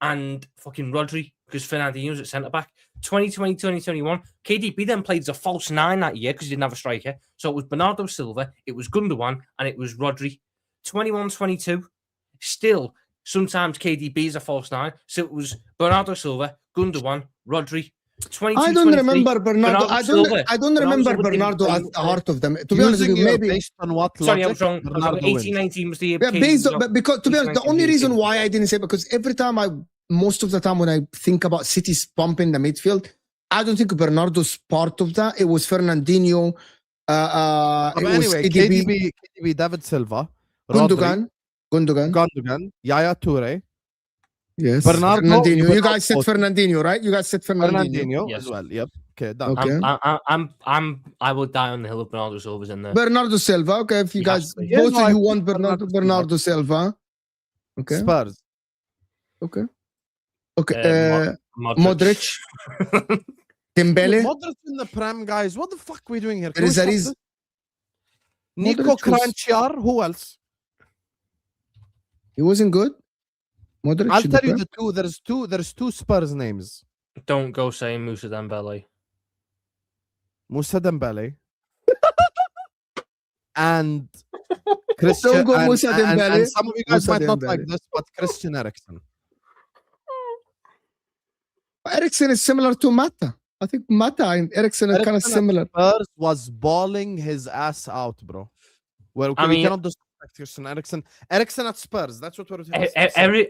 and fucking Rodri, because Fernandinho was at centre back. 2020, 2021, KDB then played as a false 9 that year because he didn't have a striker. So it was Bernardo Silva, it was Gundogan, and it was Rodri. 21-22, still sometimes KDB is a false 9. So it was Bernardo Silva, Gundogan, Rodri. I don't remember Bernardo. I don't remember Silva didn't Bernardo play at the midfield. heart of them. To be honest with Using you, your maybe. based on what Sorry, I logic, was wrong. Bernardo wins. 18-19 was the year. Yeah, KDB based was on, out. because to be honest, the 18-19 only was reason KDB. why I didn't say because every time most of the time when I think about City's pump in the midfield, I don't think Bernardo's part of that. It was Fernandinho. But It was anyway, KDB, David Silva, Rodri, Gundogan. Yaya Toure, Yes. Bernardo, Fernandinho. You without guys said Foden. Fernandinho, right? You guys said Fernandinho. Fernandinho Yes. as well. Yep. Okay, done. Okay. I will die on the hill of Bernardo Silva's in there. Bernardo Silva. Okay, if you He guys has to be. Yeah, both no, of I you think want Bernardo Silva. Okay. Spurs. Okay. Modric. Dembele. Modric in the Prem, guys. What the fuck are we doing here? There is a Can we reason. stop this? Nico Modric was- Kranjčar. Who else? He wasn't good. Modric. I'll should tell be you fair. the two. There's two Spurs names. Don't go saying Moussa Dembele. Moussa Dembele and Christian. Don't go and, Moussa Dembele. and some of you guys Moussa might not Dembele. like this, but Christian Eriksen. Eriksen is similar to Mata. I think Mata and Eriksen are kind of Eriksen at similar. Spurs was balling his ass out, bro. Well, I we mean- cannot disrespect Christian Eriksen. Eriksen at Spurs. That's what we're saying.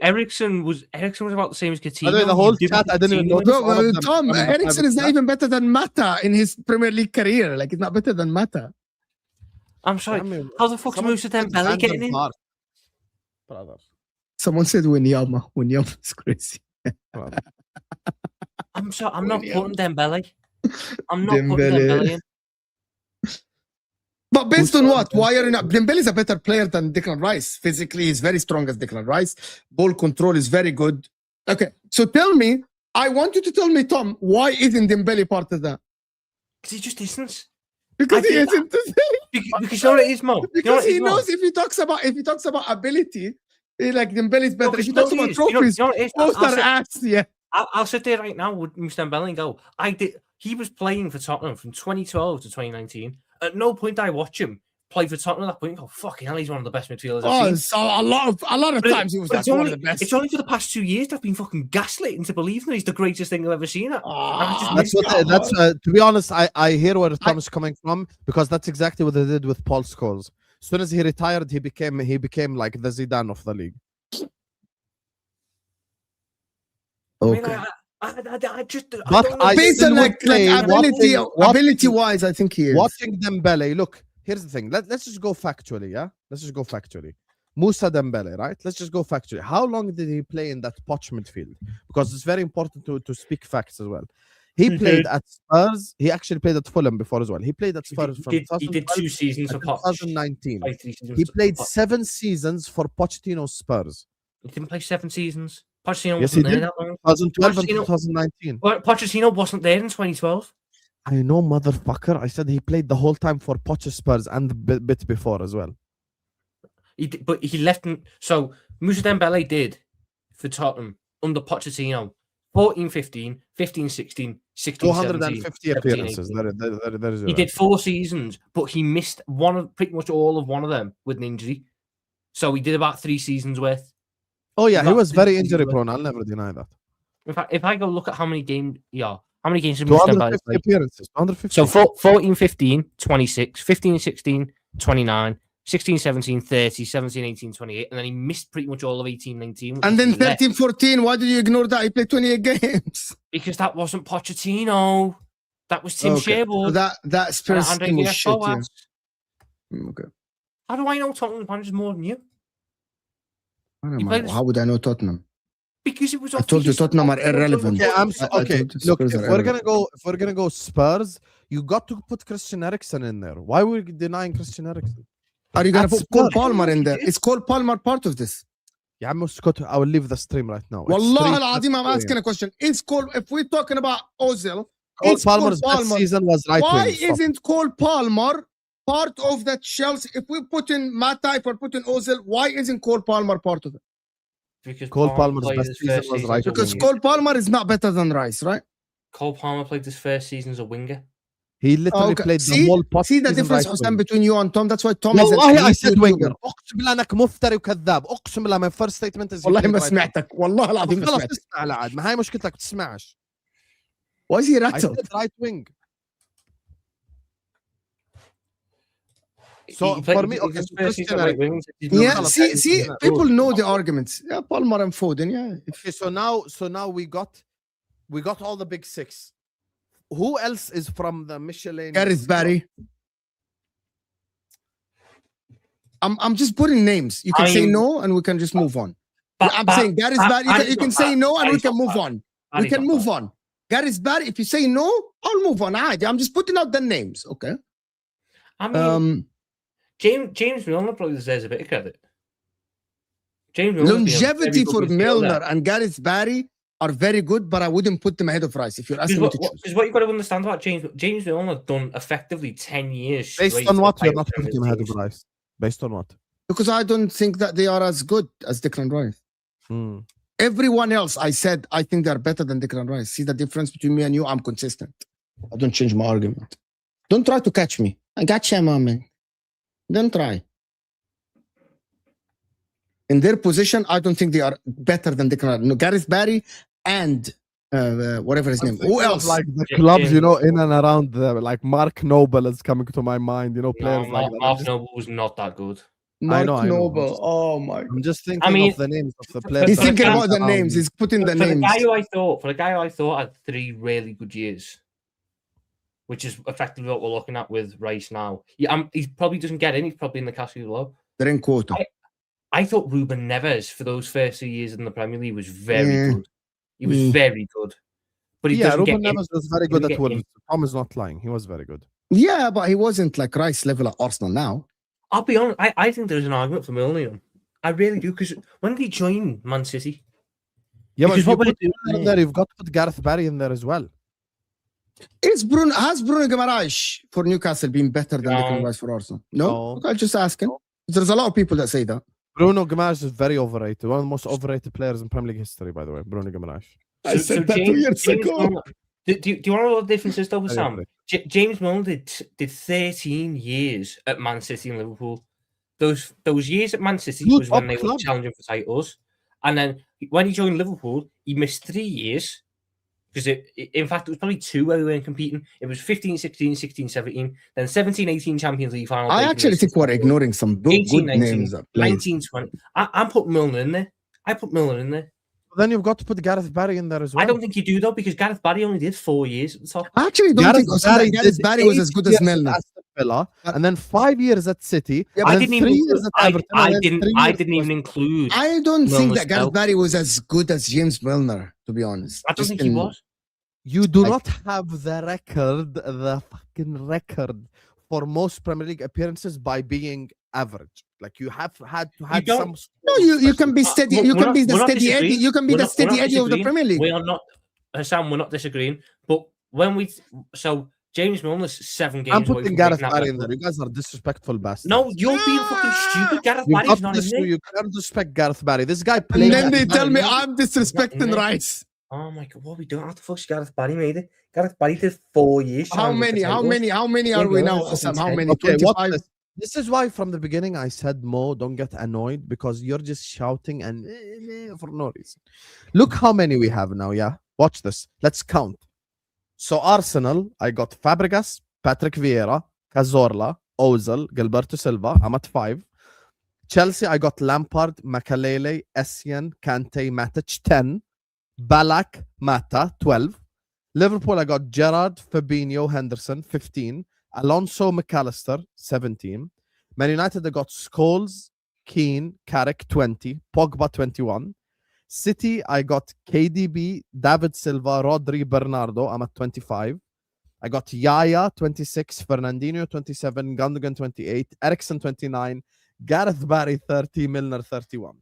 Eriksen was about the same as Coutinho. By the way, the whole chat, I didn't even Coutinho. notice. No, all of them Tom, coming up Eriksen is not even better than Mata in his Premier League career. Like, he's not better than Mata. I'm sorry. I mean, How the fuck's someone Moussa said Dembele Van der getting in? Vaart. Brother. Someone said Winyama. Winyama is crazy. I'm sorry. I'm not putting Dembele. I'm not putting Dembele. Dembele in. But based on what? Why are you not? Dembele is a better player than Declan Rice. Physically, he's very strong as Declan Rice. Ball control is very good. Okay, so tell me, I want you to tell me, Tom, why isn't Dembele part of that? Because he just isn't. Because he think isn't. Because you know what it is, Mo. You know Because what it he is, Mo? knows if he talks about ability, like Dembele is better. No, If he no, talks it about is. You know trophies, what it is? both are ass. Yeah. I'll sit there right now with Mr. Dembele and go, he was playing for Tottenham from 2012 to 2019. At no point did I watch him play for Tottenham at that point. Oh, fucking hell, he's one of the best midfielders I've Oh, seen. so a lot of But times he was but like one of the best. It's only for the past 2 years that I've been fucking gaslit into believing that he's the greatest thing I've ever seen. That's what. That's to be honest. I hear where Tom is coming from because that's exactly what they did with Paul Scholes. As soon as he retired, he became like the Zidane of the league. Okay. I just. But I Based still on would say ability wise, I think he is. Watching Dembele, look, here's the thing. Let's just go factually, yeah? Let's just go factually. Musa Dembele, right? Let's just go factually. How long did he play in that Poch midfield? Because it's very important to speak facts as well. He played at Spurs. He actually played at Fulham before as well. He played at Spurs from He did 2 seasons for Poch. 2019. 3 seasons He for played Poch. 7 seasons for Pochettino's Spurs. He didn't play 7 seasons. Pochettino Yes, he wasn't there did. that long. 2012 and Pochettino- 2019. Well, Pochettino wasn't there in 2012. I know, motherfucker. I said he played the whole time for Poch Spurs and the bit before as well. He did, but he left. So Musa Dembele did for Tottenham under Pochettino 14-15, 15-16, 16-17. 250 appearances. That is He did 4 seasons, but he missed pretty much all of one of them with an injury. So he did about 3 seasons worth. Oh yeah, he Not was very 3 seasons injury worth. prone. I'll never deny that. In fact, if I go look at how many games did Musa Dembele 250 play? appearances. 250. So 14-15, 26, 15-16, 29, 16-17, 30, 17-18, 28, and then he missed pretty much all of 18-19. And then 13-14, why did you ignore that? He played 28 games. Because that wasn't Pochettino. That was Tim Okay. Sherwood. That Spurs and Andre team was shit. Yeah. Villas-Boas. Okay. How do I know Tottenham managers more than you? I don't He know. played- How would I know Tottenham? Because it was. I told you Tottenham are irrelevant. Okay, I okay. told you Look, Spurs if are we're gonna go Spurs, you got to put Christian Eriksen in there. Why were you denying Christian Eriksen? Are you gonna At put Cole Spurs. Palmer in there? Is Cole Palmer part of this? Yeah, Scott, I will leave the stream right now. It's Wallah 3 al-Azim, I'm plus asking a question. Is Cole, if we're talking about Ozil, Cole is Cole Palmer's best Palmer, season was right why wing. Stop. isn't Cole Palmer part of that Chelsea? If we put in Matic or put in Ozil, why isn't Cole Palmer part of it? Because Cole Palmer's played best his season first was season right as a Because winger. Cole Palmer is not better than Rice, right? Cole Palmer played his first season as a winger. He literally Okay. played See? the whole pot. See the season difference, right Hussein, wing. between you and Tom. That's why Tom is والله I said YouTuber. winger. اقسم بالله انك مفتري وكذاب. اقسم بالله my first statement is he والله played ما right wing. سمعتك والله العظيم ما خلاص سمعتك. اسمع لعاد ما هاي مشكلتك تسمعش. Why is he I rattled? said right wing. So He played- for me, his okay, first so season Christian at right Eriksen. wing, he's Yeah, not- see, people know the arguments. Yeah, Palmer and Foden. Yeah, Okay, so now we got all the big 6. Who else is from the Michelin? Gareth Barry. I'm just putting names. You can say no, and we can just move on. I'm saying Gareth Barry. You can say no, and we can move on. We can move on. Gareth Barry. If you say no, I'll move on. I'm just putting out the names. Okay. I mean, James Milner probably deserves a bit of credit. James Milner's been a Longevity very good for midfielder. Milner and Gareth Barry are very good, but I wouldn't put them ahead of Rice if you're asking me to choose. Because what you've got to understand about James Milner done effectively 10 years Based straight on what of you're not playing putting for him ahead teams. of Rice? Based on what? Because I don't think that they are as good as Declan Rice. Hmm. Everyone else, I said, I think they're better than Declan Rice. See the difference between me and you? I'm consistent. I don't change my argument. Don't try to catch me. I got you, man. Don't try. In their position, I don't think they are better than Declan Rice. No, Gareth Barry and whatever his name. Who else? Like the Ja- clubs, James you know, in and around like Mark Noble is coming to my mind. You know, No, players like that. Mark Noble was not that good. Mark I know. Noble. Oh my. I'm just thinking mean, of the names of the for- players. He's for that thinking are about the around. names. He's putting the For the names. guy who I thought had 3 really good years, which is effectively what we're looking at with Rice now. Yeah, he probably doesn't get in. He's probably in the category below. They're in quota. I thought Ruben Neves for those first 2 years in the Premier League was very Yeah. good. He was Mm. very good. but he Yeah, doesn't Ruben get in. Neves was very good doesn't at get in. Wolves. Tom is not lying. He was very good. Yeah, but he wasn't like Rice level at Arsenal now. I'll be honest. I think there's an argument for Milner. I really do, because when did he join Man City? Yeah, Because but what you will put it do? Milner in there, you've got to put Gareth Barry in there as well. Has Bruno Guimaraes for Newcastle been better than No. Declan Rice for Arsenal? No. No. Okay, I'll just asking. There's a lot of people that say that. Bruno Guimaraes is very overrated. One of the most overrated players in Premier League history, by the way. Bruno Guimaraes. I said that 2 years ago. Milner, do you want to know what the difference is, though, with Very Sam? overrated. James Milner did 13 years at Man City and Liverpool. Those years at Man City Good was when top they were club. challenging for titles. And then when he joined Liverpool, he missed 3 years. Because in fact, it was probably 2 where we weren't competing. It was 15, 16, 16, 17, then 17, 18 Champions League final. I actually think we're ignoring some good 18, 19, names that play. 19, 20. I'm putting Milner in there. I put Milner in there. Then you've got to put Gareth Barry in there as well. I don't think you do, though, because Gareth Barry only did 4 years at the top. I actually don't think Gareth Barry was as good as Milner. Aston Villa, and then 5 years at City. Yeah, and I then didn't 3 even. years at Everton. I and then didn't. 3 I years didn't at even include. I don't think Milner's that Gareth spell. Barry was as good as James Milner, to be honest. I don't Just think he in- was. You do Like- not have the fucking record for most Premier League appearances by being average. Like you have had to have don't- some. No, you can be steady. We're You can not- be the we're not steady Eddie. disagreeing. You can be We're the not- we're steady not Eddie of the disagreeing. Premier League. We are not, Sam. We're not disagreeing. But when we James Milner's 7 games. I'm away putting from Gareth breaking that Barry in record. there. You guys are disrespectful bastards. No, you're being fucking stupid. Gareth you Barry's not in there. you can't disrespect Gareth Barry. This guy And played. then they at tell me Man I'm disrespecting Nothing. Rice. Oh my god, what are we doing? How the fuck's Gareth Barry made it? Gareth Barry did 4 years. How challenging for many? How titles. many? How many Yeah, are we no, now, that's Sam? How insane. many? Okay, what 25? this is why from the beginning I said, Mo, don't get annoyed because you're just shouting and for no reason. Look how many we have now, yeah? Watch this. Let's count. So Arsenal, I got Fabregas, Patrick Vieira, Cazorla, Ozil, Gilberto Silva. I'm at 5. Chelsea, I got Lampard, Makalele, Essien, Kante, Matic, 10. Balak, Mata, 12. Liverpool, I got Gerrard, Fabinho, Henderson, 15. Alonso, McAllister, 17. Man United, I got Scholes, Keane, Carrick, 20. Pogba, 21. City, I got KDB, David Silva, Rodri, Bernardo. I'm at 25. I got Yaya, 26. Fernandinho, 27. Gundogan, 28. Eriksen, 29. Gareth Barry, 30. Milner, 31.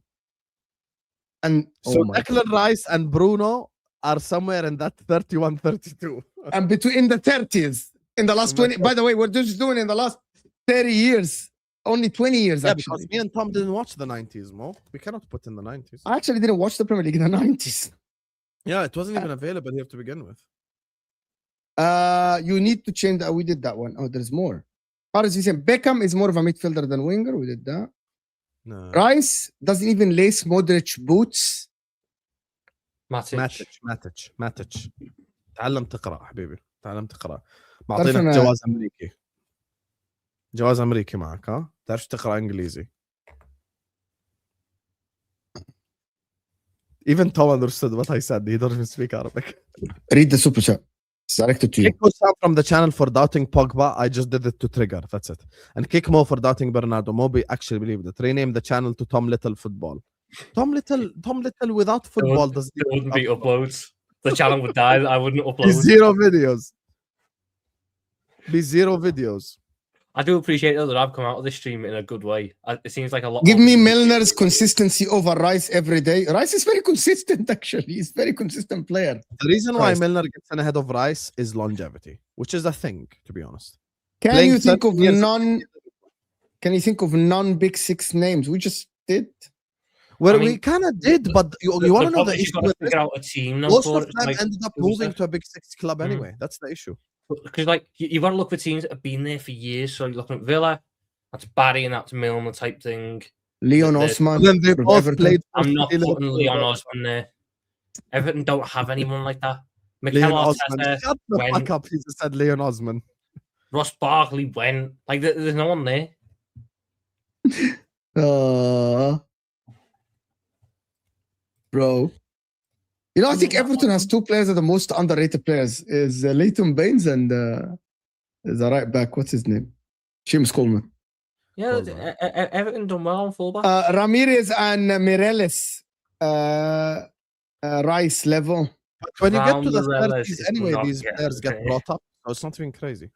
And So oh my Declan Rice and Bruno are somewhere in that 31, 32. and between the 30s in the last 20. By the way, we're just doing in the last 30 years. Only 20 years, Yeah, actually. because me and Tom didn't watch the 90s, Mo. We cannot put in the 90s. I actually didn't watch the Premier League in the 90s. Yeah, it wasn't even available here to begin with. You need to change that. We did that one. Oh, there's more. How does he say Beckham is more of a midfielder than winger? We did that. No. Rice doesn't even lace Modric boots. Matic. ماتش تعلم تقرا حبيبي تعلم تقرا تعرف معطينك أنا- جواز امريكي جواز امريكي معك ها تعرف تقرا انجليزي Even Tom understood what I said. He doesn't speak Arabic. Read the super chat. It's directed to you. Kick Sam from the channel for doubting Pogba. I just did it to trigger. That's it. And kick Mo for doubting Bernardo. Mo actually believed it. Rename the channel to Tom Little Football. Tom Little without football does There wouldn't be uploads. The channel would die. I wouldn't be upload. zero videos. Be zero videos. I do appreciate though that I've come out of this stream in a good way. It seems like a lot. Give more me people- Milner's consistency over Rice every day. Rice is very consistent, actually. He's a very consistent player. The reason why Christ. Milner gets ahead of Rice is longevity, which is a thing, to be honest. Can Playing you think of 30 years- Can you think of non-big six names? We just did. Well, I mean, we kind of did, but you want to know the problem is issue you've got to with this? figure out a team now Most for of it. them Like, ended up it was moving like- to a big six club Mm. anyway. That's the issue. because like you've got to look for teams that have been there for years. So you're looking at Villa, that's Barry and that's Milner type thing. Leon The- Osman. And then they from both Everton. played. for I'm not City, putting Liverpool, Leon Osman there. Everton don't have anyone like that. Mikel Leon Osman. Arteta, Shut the when- fuck up. He just said Leon Osman. Ross Barkley went. Like there's no one there. Bro. You know, I think Everton has two players that are the most underrated players. Is Leighton Baines and is a right back. What's his name? James Coleman. Yeah, Hold on. Everton done well on fullback. Ramirez and Mireles. Rice level. But when you get to the Raul 30s, is anyway, not these getting players get there. brought up. So it's not even crazy.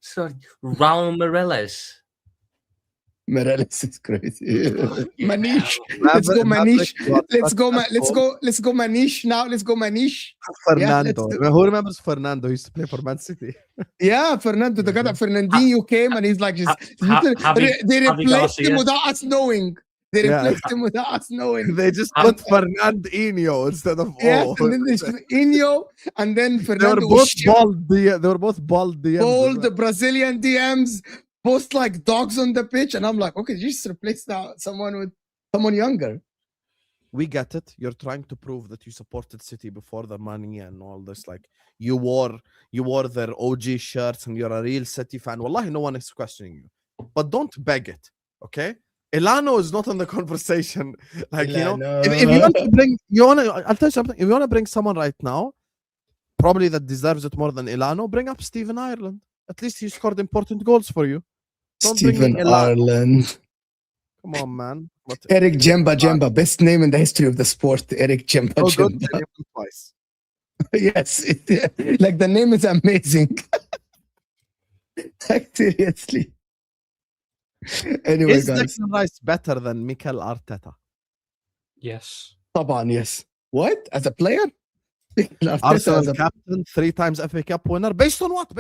Sorry, Raul Morales. Morales is crazy. Manish. Maverick- Let's go Manish. Maverick, Let's go Manish now. Let's go Manish. Fernando. let's Who remembers Fernando? He used to play for Man City. Yeah, Fernando. The guy that Fernandinho came and he's like just they replaced him Garcia. without us knowing. They Yeah. replaced him without us knowing. They just put Fernandinho instead of Yes, O. and then there's Inyo, and then They Fernando were both was shit. bald. They were both bald DMs. as Bold, well. Brazilian DMs, both like dogs on the pitch, and I'm like, okay, you just replace that someone with someone younger. We get it. You're trying to prove that you supported City before the money and all this. Like you wore their OG shirts and you're a real City fan. Wallahi, no one is questioning you. But don't beg it, okay? Elano is not in the conversation. Like, you know, if you want to bring, I'll tell you something. If you want to bring someone right now, probably that deserves it more than Elano, bring up Stephen Ireland. At least he scored important goals for you. Don't bring Stephen in Elano. Ireland. Come on, man. But Eric Jemba, best name in the history of the sport. Eric Jemba. oh, good. They named him twice. Yes, like the name is amazing. Like seriously. Anyway, Is guys. Declan Rice better than Mikel Arteta? Yes. Taban, yes. What? As a player? Arteta Arsenal as a- captain, 3 times FA Cup winner. Based on what?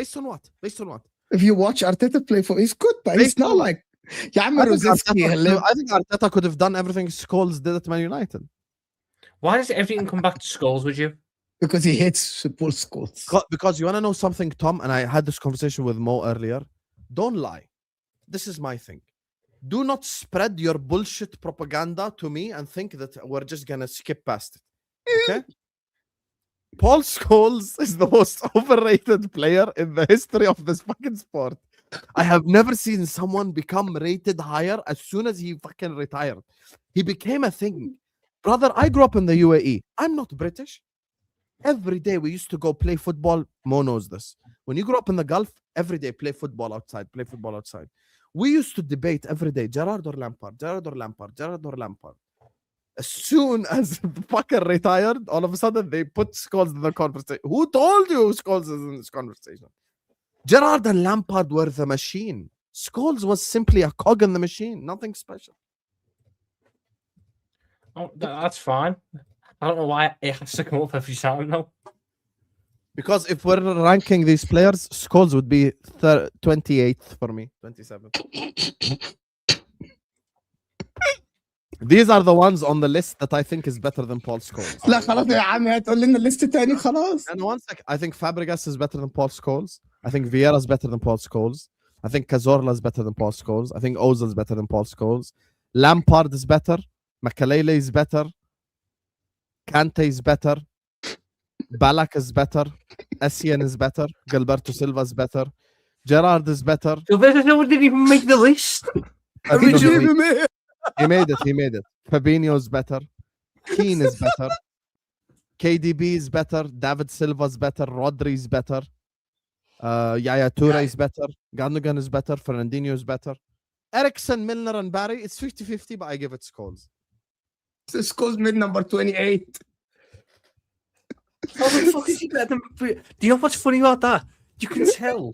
if you watch Arteta play for, he's good, but he's Based not on- like. Yeah, I'm I think, Rosicki. I think Arteta could have done everything Scholes did at Man United. Why does everything come back to Scholes with you? Because he hates Paul Scholes. Because you want to know something, Tom, and I had this conversation with Mo earlier. Don't lie. This is my thing. Do not spread your bullshit propaganda to me and think that we're just going to skip past it. Okay? Paul Scholes is the most overrated player in the history of this fucking sport. I have never seen someone become rated higher as soon as he fucking retired. He became a thing. Brother, I grew up in the UAE. I'm not British. Every day we used to go play football. Mo knows this. When you grew up in the Gulf, every day play football outside. We used to debate every day, Gerrard or Lampard. As soon as the fucker retired, all of a sudden they put Scholes in the conversation. Who told you Scholes is in this conversation? Gerrard and Lampard were the machine. Scholes was simply a cog in the machine, nothing special. Oh, that's fine. I don't know why it has to come up every time now. Because if we're ranking these players, Scholes would be 28th for me, 27. These are the ones on the list that I think is better than Paul Scholes. لا خلاص يا عم هتقول لنا الليست تاني خلاص. And one sec, I think Fabregas is better than Paul Scholes. I think Vieira is better than Paul Scholes. I think Cazorla is better than Paul Scholes. I think Ozil is better than Paul Scholes. Lampard is better. Makalele is better. Kante is better. Balak is better. Essien is better. Gilberto Silva is better. Gerrard is better. So there's no one didn't even make the list. He made it. Fabinho is better. Keane is better. KDB is better. David Silva is better. Rodri is better. Yaya Toure is better. Gundogan is better. Fernandinho is better. Eriksen, Milner, and Barry, it's 50-50, but I give it Scholes. Scholes mid number 28. How the fuck is he better than... Do you know what's funny about that? You can tell.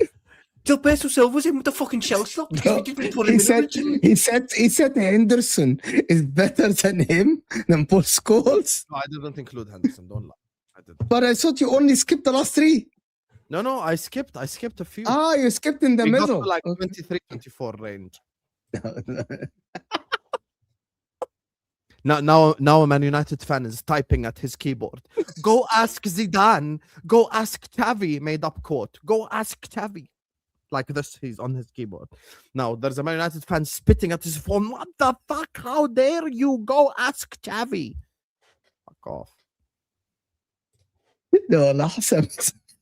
Gilberto Silva's in with the fucking shell stop. No, he said Henderson is better than him, than Paul Scholes. No, I didn't include Henderson. Don't lie. I didn't. But I thought you only skipped the last three. No, I skipped a few. Ah, you skipped in the We got middle. to like Okay. 23, 24 range. Now a Man United fan is typing at his keyboard. Go ask Zidane. Go ask Xavi. Made up quote. Go ask Xavi. Like this, he's on his keyboard. Now there's a Man United fan spitting at his phone. What the fuck? How dare you go ask Xavi? Fuck off. No, Hassan,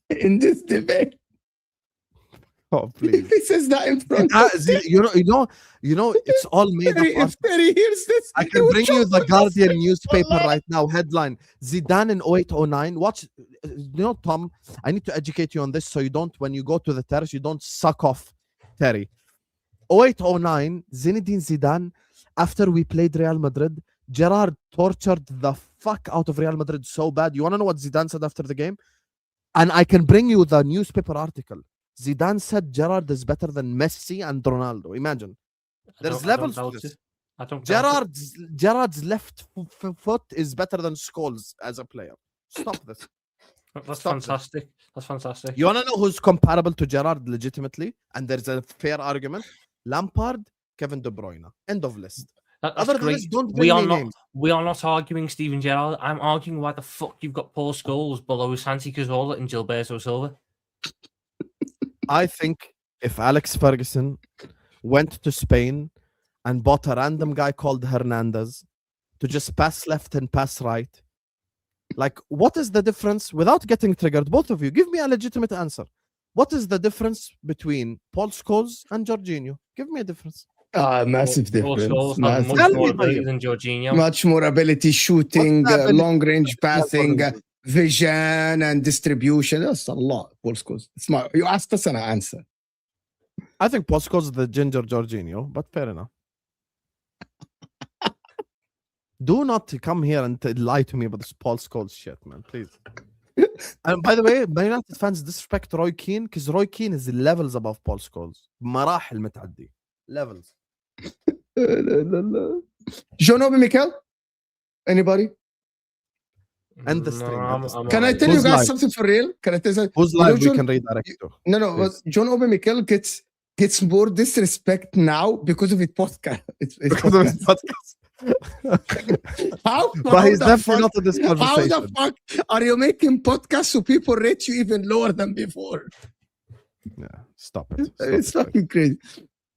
in this debate. Oh please. This is not in front Ah, of you know, it's all made Terry. up. If Terry hears this, I he can will bring you choke the on Guardian this. newspaper right now. Headline: Zidane in 08-09. Watch, you know, Tom. I need to educate you on this so you don't, when you go to the terrace, you don't suck off Terry. 08-09. Zinedine Zidane. After we played Real Madrid, Gerrard tortured the fuck out of Real Madrid so bad. You want to know what Zidane said after the game? And I can bring you the newspaper article. Zidane said Gerrard is better than Messi and Ronaldo. Imagine. There's levels to this. I don't doubt it. Gerrard's left foot is better than Scholes as a player. Stop this. That's Stop this. fantastic. That's fantastic. You want to know who's comparable to Gerrard legitimately? And there's a fair argument. Lampard, Kevin De Bruyne. End of list. That's Other than great. this, don't We bring are me not. names. We are not arguing Steven Gerrard. I'm arguing why the fuck you've got Paul Scholes below Santi Cazorla and Gilberto Silva. I think if Alex Ferguson went to Spain and bought a random guy called Hernandez to just pass left and pass right, like, what is the difference? Without getting triggered, both of you, give me a legitimate answer. What is the difference between Paul Scholes and Jorginho? Give me a difference. Massive Paul difference. Scholes has Massive. much more ability than Jorginho. Much more ability, shooting, What's the ability? long range passing, vision, and distribution. That's a lot. Paul Scholes. It's my, you asked us and I answer. I think Paul Scholes is the ginger Jorginho, but fair enough. Do not come here and lie to me about this Paul Scholes shit, man. Please. And by the way, Man United fans disrespect Roy Keane because Roy Keane is levels above Paul Scholes. مراحل متعدي. Levels. John Obi Mikel? Anybody? End the stream. Can I tell Who's you guys live? something for real? Can I tell you? Who's You know, live we John- can redirect to? No, Please. John Obi Mikel gets more disrespect now because of his podcast. It's Because of his podcast. How? But he's the definitely fuck- not in this How conversation. the fuck are you making podcasts so people rate you even lower than before? Yeah, stop it. It's Stop it. fucking crazy.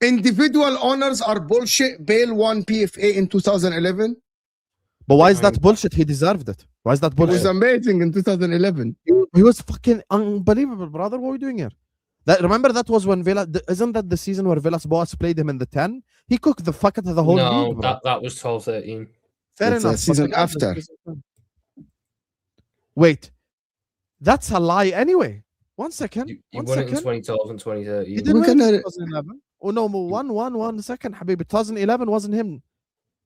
Individual honors are bullshit. Bale won PFA in 2011. But why is that bullshit? He deserved it. Why is that It was bullshit? amazing in 2011. He was fucking unbelievable, brother. What are we doing here? Remember that was when Villa. Isn't that the season where Villas Boas played him in the 10? He cooked the fuck out of the whole No, league, bro. that was 12-13. Fair It's a enough. season but after. Wait, that's a lie anyway. One second. You One won it in second. 2012 and He 2013. didn't We're win gonna- in 2011. Oh no, one second, Habibi. 2011 wasn't him.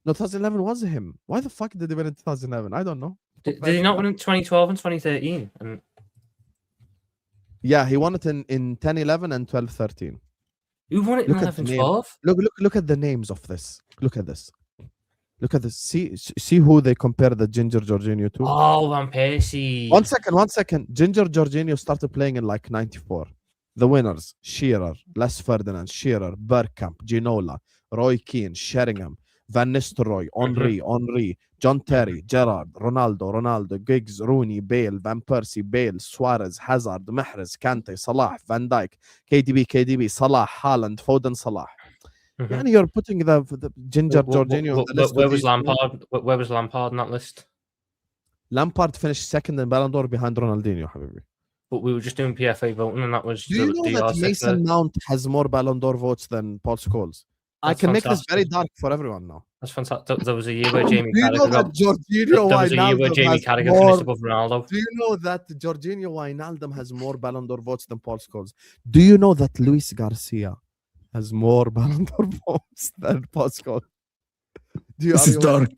No, 2011 was him. Why the fuck did he win in 2011? I don't know. Did he not win in 2012 and 2013? And Yeah, he won it in 10-11 and 12-13. who won it in Look at the 11-12? Look at the names of this. Look at this. Look at this. See who they compare the Ginger Jorginho to. Oh, Van Persie. One second. Ginger Jorginho started playing in like 94. The winners: Shearer, Les Ferdinand, Shearer, Bergkamp, Ginola, Roy Keane, Sheringham, Van Nistelrooy, Henry, John Terry, Gerrard, Ronaldo, Giggs, Rooney, Bale, Van Persie, Bale, Suarez, Hazard, Mahrez, Kante, Salah, Van Dijk, KDB, Salah, Haaland, Foden, Salah. Mhm. And you're putting the Ginger Jorginho on the list. Where with was these- Lampard? Where was Lampard on that list? Lampard finished second in Ballon d'Or behind Ronaldinho, Habibi. But we were just doing PFA voting, and that was Do you know that DR6 Mason there. Mount has more Ballon d'Or votes than Paul Scholes? I That's can make this very fantastic. dark for everyone now. That's fantastic. There was a year where Jamie Do you know Carragher that got. Jorginho There was a year where Wijnaldum Jamie has Carragher more? finished above Ronaldo. Do you know that Jorginho Wijnaldum has more Ballon d'Or votes than Paul Scholes? Do you know that Luis Garcia has more Ballon d'Or votes than Paul Scholes? This is dark.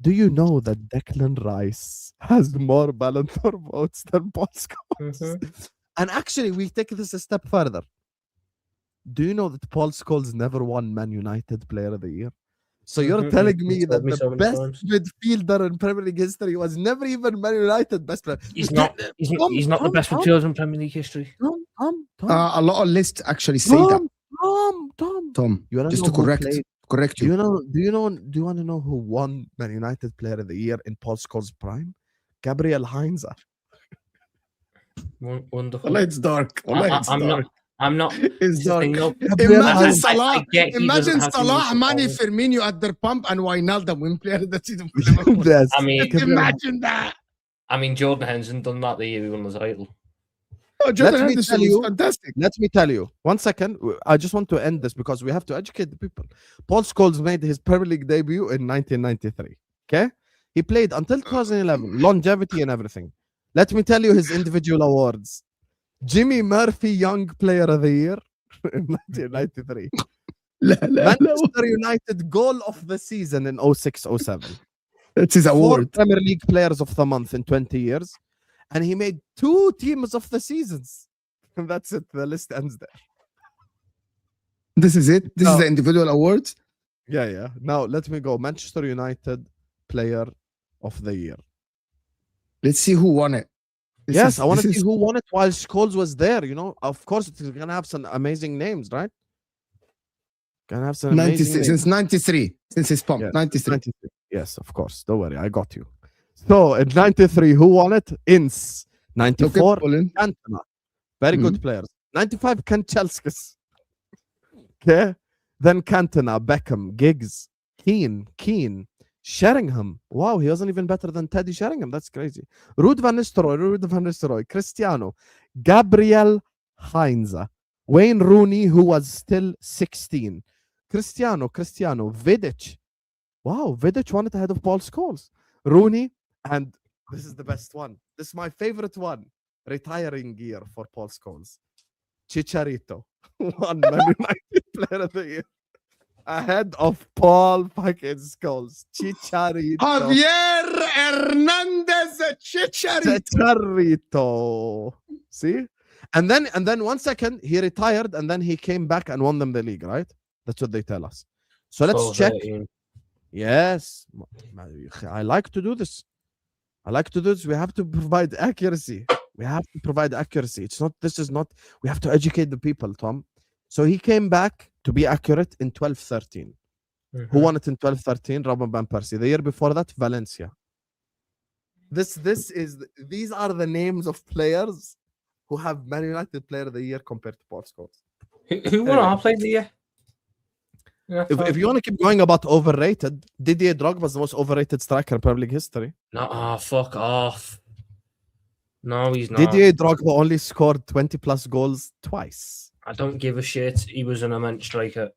Do you know that Declan Rice has more Ballon d'Or votes than Paul Scholes? Mhm. And actually, we take this a step further. Do you know that Paul Scholes never won Man United Player of the Year? So you're Mhm, telling you me told that me the so many best times. midfielder in Premier League history was never even Man United best player? He's not. He's not the best midfielder in Premier League history. Tom. A lot of lists actually say that. Tom, You wanna just know to who correct played- you. Do you want to know who won Man United Player of the Year in Paul Scholes' prime? Gabriel Heinze. Wonderful. Wallah, it's dark. Wallah, it's dark. I'm not. It's the thing, dark. though. Gabriel Imagine Heinze. Salah. I get he Imagine doesn't have to Salah, use Mane, the ball. Firmino at their pump, and Wijnaldum win player of the season for Liverpool. Yes. I mean, Just imagine that. I mean, Jordan Henderson done that the year he won the title. Oh, Jordan me Henderson tell is you- fantastic. Let me tell you. 1 second. I just want to end this because we have to educate the people. Paul Scholes made his Premier League debut in 1993. Okay? He played until 2011. Longevity and everything. Let me tell you his individual awards. Jimmy Murphy Young Player of the Year in 1993. لا لا لا Manchester United goal of the season in 06-07. that's his 4 award. Premier League players of the month in 20 years. And he made 2 teams of the seasons. And that's it. The list ends there. This is it. This is No. the individual awards. Yeah. Now let me go. Manchester United player of the year. Let's see who won it. This Yes, is- I want to this see is who won it while Scholes was there. You know, of course, it's going to have some amazing names, right? Gonna have some amazing 96 names. since 93. Since his pump. Yes, 93. 93. Yes, of course. Don't worry, I got you. So in 93, who won it? Ince. 94, Poland. Cantona. Very good players. 95, Kanchelskis. Okay. Then Cantona, Beckham, Giggs, Keane, Sheringham. Wow, he wasn't even better than Teddy Sheringham. That's crazy. Ruud van Nistelrooy, Cristiano, Gabriel Heinze, Wayne Rooney, who was still 16. Cristiano, Vidic. Wow, Vidic won it ahead of Paul Scholes. Rooney, and this is the best one. This is my favorite one. Retiring gear for Paul Scholes. Chicharito won Man United Player of the Year ahead of Paul fucking Scholes. Chicharito. Javier Hernandez Chicharito. See? And then 1 second, he retired and then he came back and won them the league, right? That's what they tell us. So let's check. 13. Yes. I like to do this. We have to provide accuracy. It's not, this is not, we have to educate the people, Tom. So he came back to be accurate in 12-13. Who won it in 12-13? Robin Van Persie. The year before that, Valencia. These are the names of players who have Man United Player of the Year compared to Paul Scholes. Who won our player of the year? If you want to keep going about overrated, Didier Drogba was the most overrated striker in Premier League history. No, fuck off. No, he's not. Didier Drogba only scored 20 plus goals twice. I don't give a shit. He was an immense striker.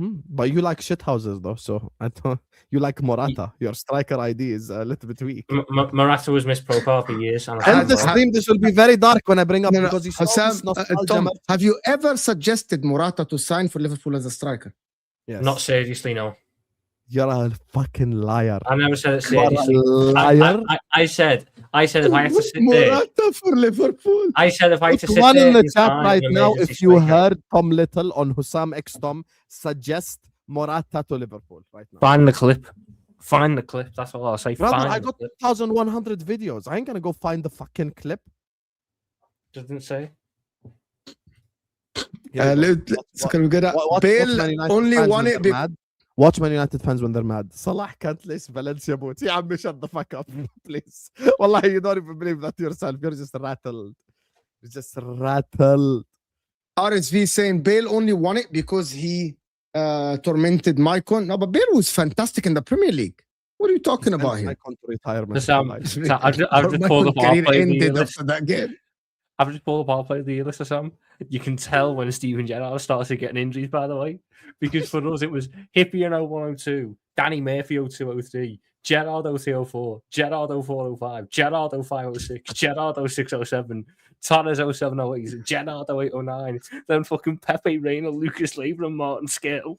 But you like shithouses though, so I don't. You like Morata. Your striker ID is a little bit weak. Morata was misprofiled for years. And And this stream, this will be very dark when I bring up because you saw Sam, this nostalgia Tom, match. have you ever suggested Morata to sign for Liverpool as a striker? Yes. not seriously, no. You're a fucking liar. I never said it You are a seriously. liar. I said if I had to sit there. Morata for Liverpool. I said if I had to Put sit one there. in the he's chat fine, right an now emergency if you striker. heard Tom Little on Hussam X Tom suggest Morata to Liverpool right now. Find the clip. Find the clip. That's all I'll say. Brother, Find I the got clip. 2,100 videos. I ain't gonna go find the fucking clip. Doesn't say. Here we go. So can we get Watch Bale Man United only fans won when it they're mad. Watch Man United fans when they're mad. Salah can't lace Valencia boots. Yeah, I'm shut the fuck up, please. Wallahi, you don't even believe that yourself. You're just rattled. You're just rattled. RSV saying Bale only won it because he tormented Maicon. No, but Bale was fantastic in the Premier League. What are you talking about here? Icon to retirement. Sam, I've just pulled up our career player of the year ended list. after that game. I've just pulled up our player of the year list, Sam. You can tell when Steven Gerrard started getting injuries, by the way, because for us it was Hippie in 0102, Danny Murphy 0203, Gerrard 0304, Gerrard 0405, Gerrard 0506, Gerrard 0607, Torres 0708, Gerrard 0809, then fucking Pepe Reina, Lucas Leiva, and Martin Scale.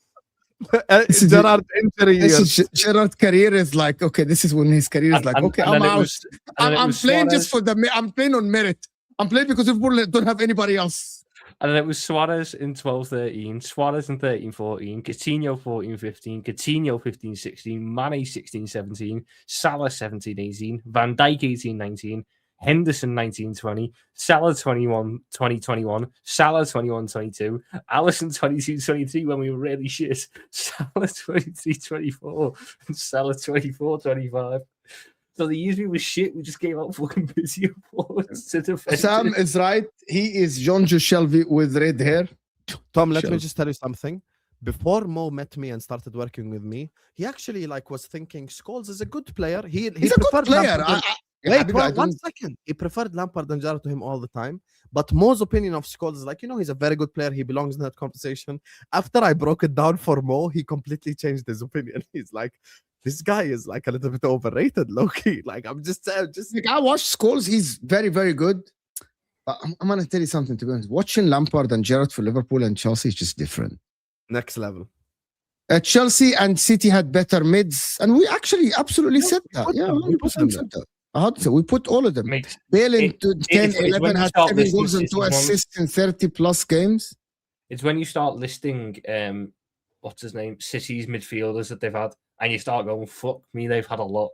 This is Gerrard injury This years. is Gerard's career is like, okay, this is when his career is like, okay, I'm out. I'm playing just for the, I'm playing on merit. I'm playing because Liverpool don't have anybody else. And then it was Suarez in 12-13, Suarez in 13-14, Coutinho 14-15, Coutinho 15-16, Mane 16-17, Salah 17-18, Van Dijk 18-19, Henderson 19-20, Salah 21-20-21, Salah 21-22, Alisson 22-23 when we were really shit, Salah 23-24, and Salah 24-25. So the years we were shit, we just gave out fucking busy awards to defend. Sam is right. He is John Shelby with red hair. Tom, let me Sure. just tell you something. Before Mo met me and started working with me, he actually was thinking Scholes is a good player. He He's a good preferred player. Lampard Wait, Wait, one second. He preferred Lampard and Gerrard to him all the time. But Mo's opinion of Scholes is he's a very good player. He belongs in that conversation. After I broke it down for Mo, he completely changed his opinion. He's like, this guy is a little bit overrated, low-key. I'm just I watched Scholes. He's very, very good. But I'm going to tell you something, to be honest. Watching Lampard and Gerrard for Liverpool and Chelsea is just different. Next level. Chelsea and City had better mids, and we actually absolutely said that. put Yeah, them. We put 100% them said that. We put all of them. Mate, Bale in it- 10, it's when 11 you had start 7 listing goals and 2 City ones. assists in 30 plus games. it's when you start listing what's his name, City's midfielders that they've had, and you start going, fuck me, they've had a lot.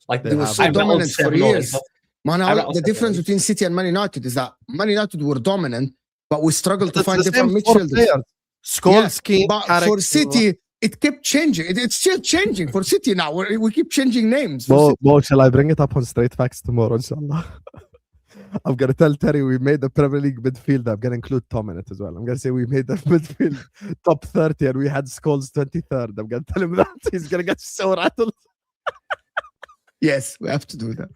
Like They were have. so I bet on dominant for 7 or years. 8. Man, I bet the on difference 7 or 8. between City and Man United is that Man United were dominant, but we struggled to It's find the different same 4 midfielders. players. Scholes, Keane, But Carrick, for City, it kept changing. It's still changing for City now. We keep changing names. for City. Mo, shall I bring it up on Straight Facts tomorrow, inshallah? I'm going to tell Terry we made the Premier League midfield. I'm going to include Tom in it as well. I'm going to say we made the midfield top 30 and we had Scholes 23rd. I'm going to tell him that. He's going to get so rattled. Yes, we have to do that.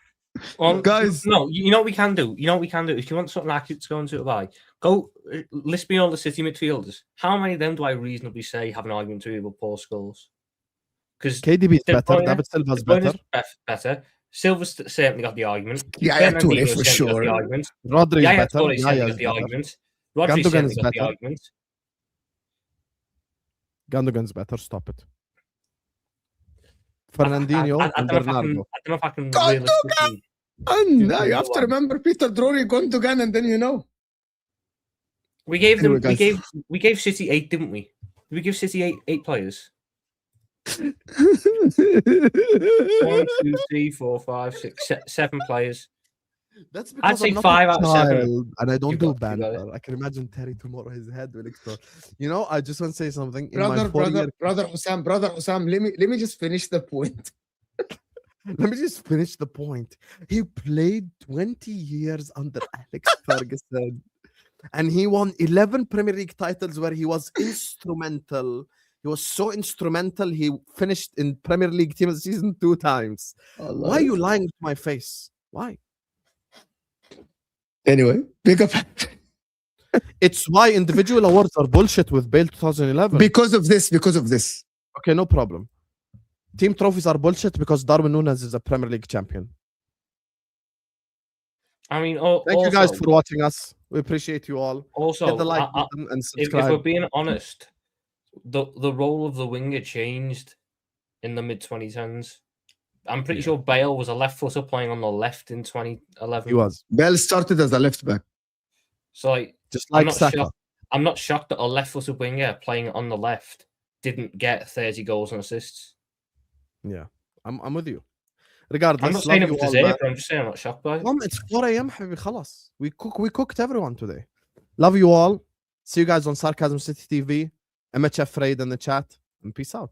Well, Guys. no, you know what we can do? You know what we can do? If you want something like it to go into a buy, go list me all the City midfielders. How many of them do I reasonably say have an argument to with Paul Scholes? Because KDB's better. David Silva's better. better. Silva's certainly got the argument. Yeah, yeah, Toure Fernandinho's for certainly got the sure. argument. Rodri's Yaya better. Toure's certainly Yaya's got the better. argument. Rodri's Gundogan's certainly got the better. argument. Gundogan's better. Stop it. Fernandinho I and don't know Bernardo. if I can Gundogan! realistically. And You now you have to one. remember Peter Drury, Gundogan, and then you know. We gave them. Anyway, guys. We gave City 8, didn't we? Did we give City eight players? 1, 2, 3, 4, 5, 6, 7 players. That's because I'd say I'm not 5 a out of 7. child and I don't You've do got to do banter. I can imagine Terry tomorrow, his head will explode. You know, I just want to say something. In my brother Osam, let me just finish the point. Let me just finish the point. He played 20 years under Alex Ferguson and he won 11 Premier League titles where he was instrumental. He was so instrumental. He finished in Premier League Team of the Season 2 times. Why are you lying to my face? Why? Anyway, big up. It's why individual awards are bullshit with Bale 2011. Because of this. Okay, no problem. Team trophies are bullshit because Darwin Núñez is a Premier League champion. I mean, Thank you guys for watching us. We appreciate you all. Also, Hit the like button and if subscribe. we're being honest, the role of the winger changed in the mid 2010s. I'm pretty sure Bale was a left footer playing on the left in 2011. He was. Bell started as a left back. So like, Just like Saka. I'm not shocked that a left footer winger playing on the left didn't get 30 goals and assists. Yeah, I'm with you. Regardless, I'm not saying it love was you all, deserved, I'm just saying I'm not shocked by it. Mom, it's 4 a.m. حبيبي خلاص. We cooked everyone today. Love you all. See you guys on Sarcasm City TV. MHF Raid in the chat. And peace out.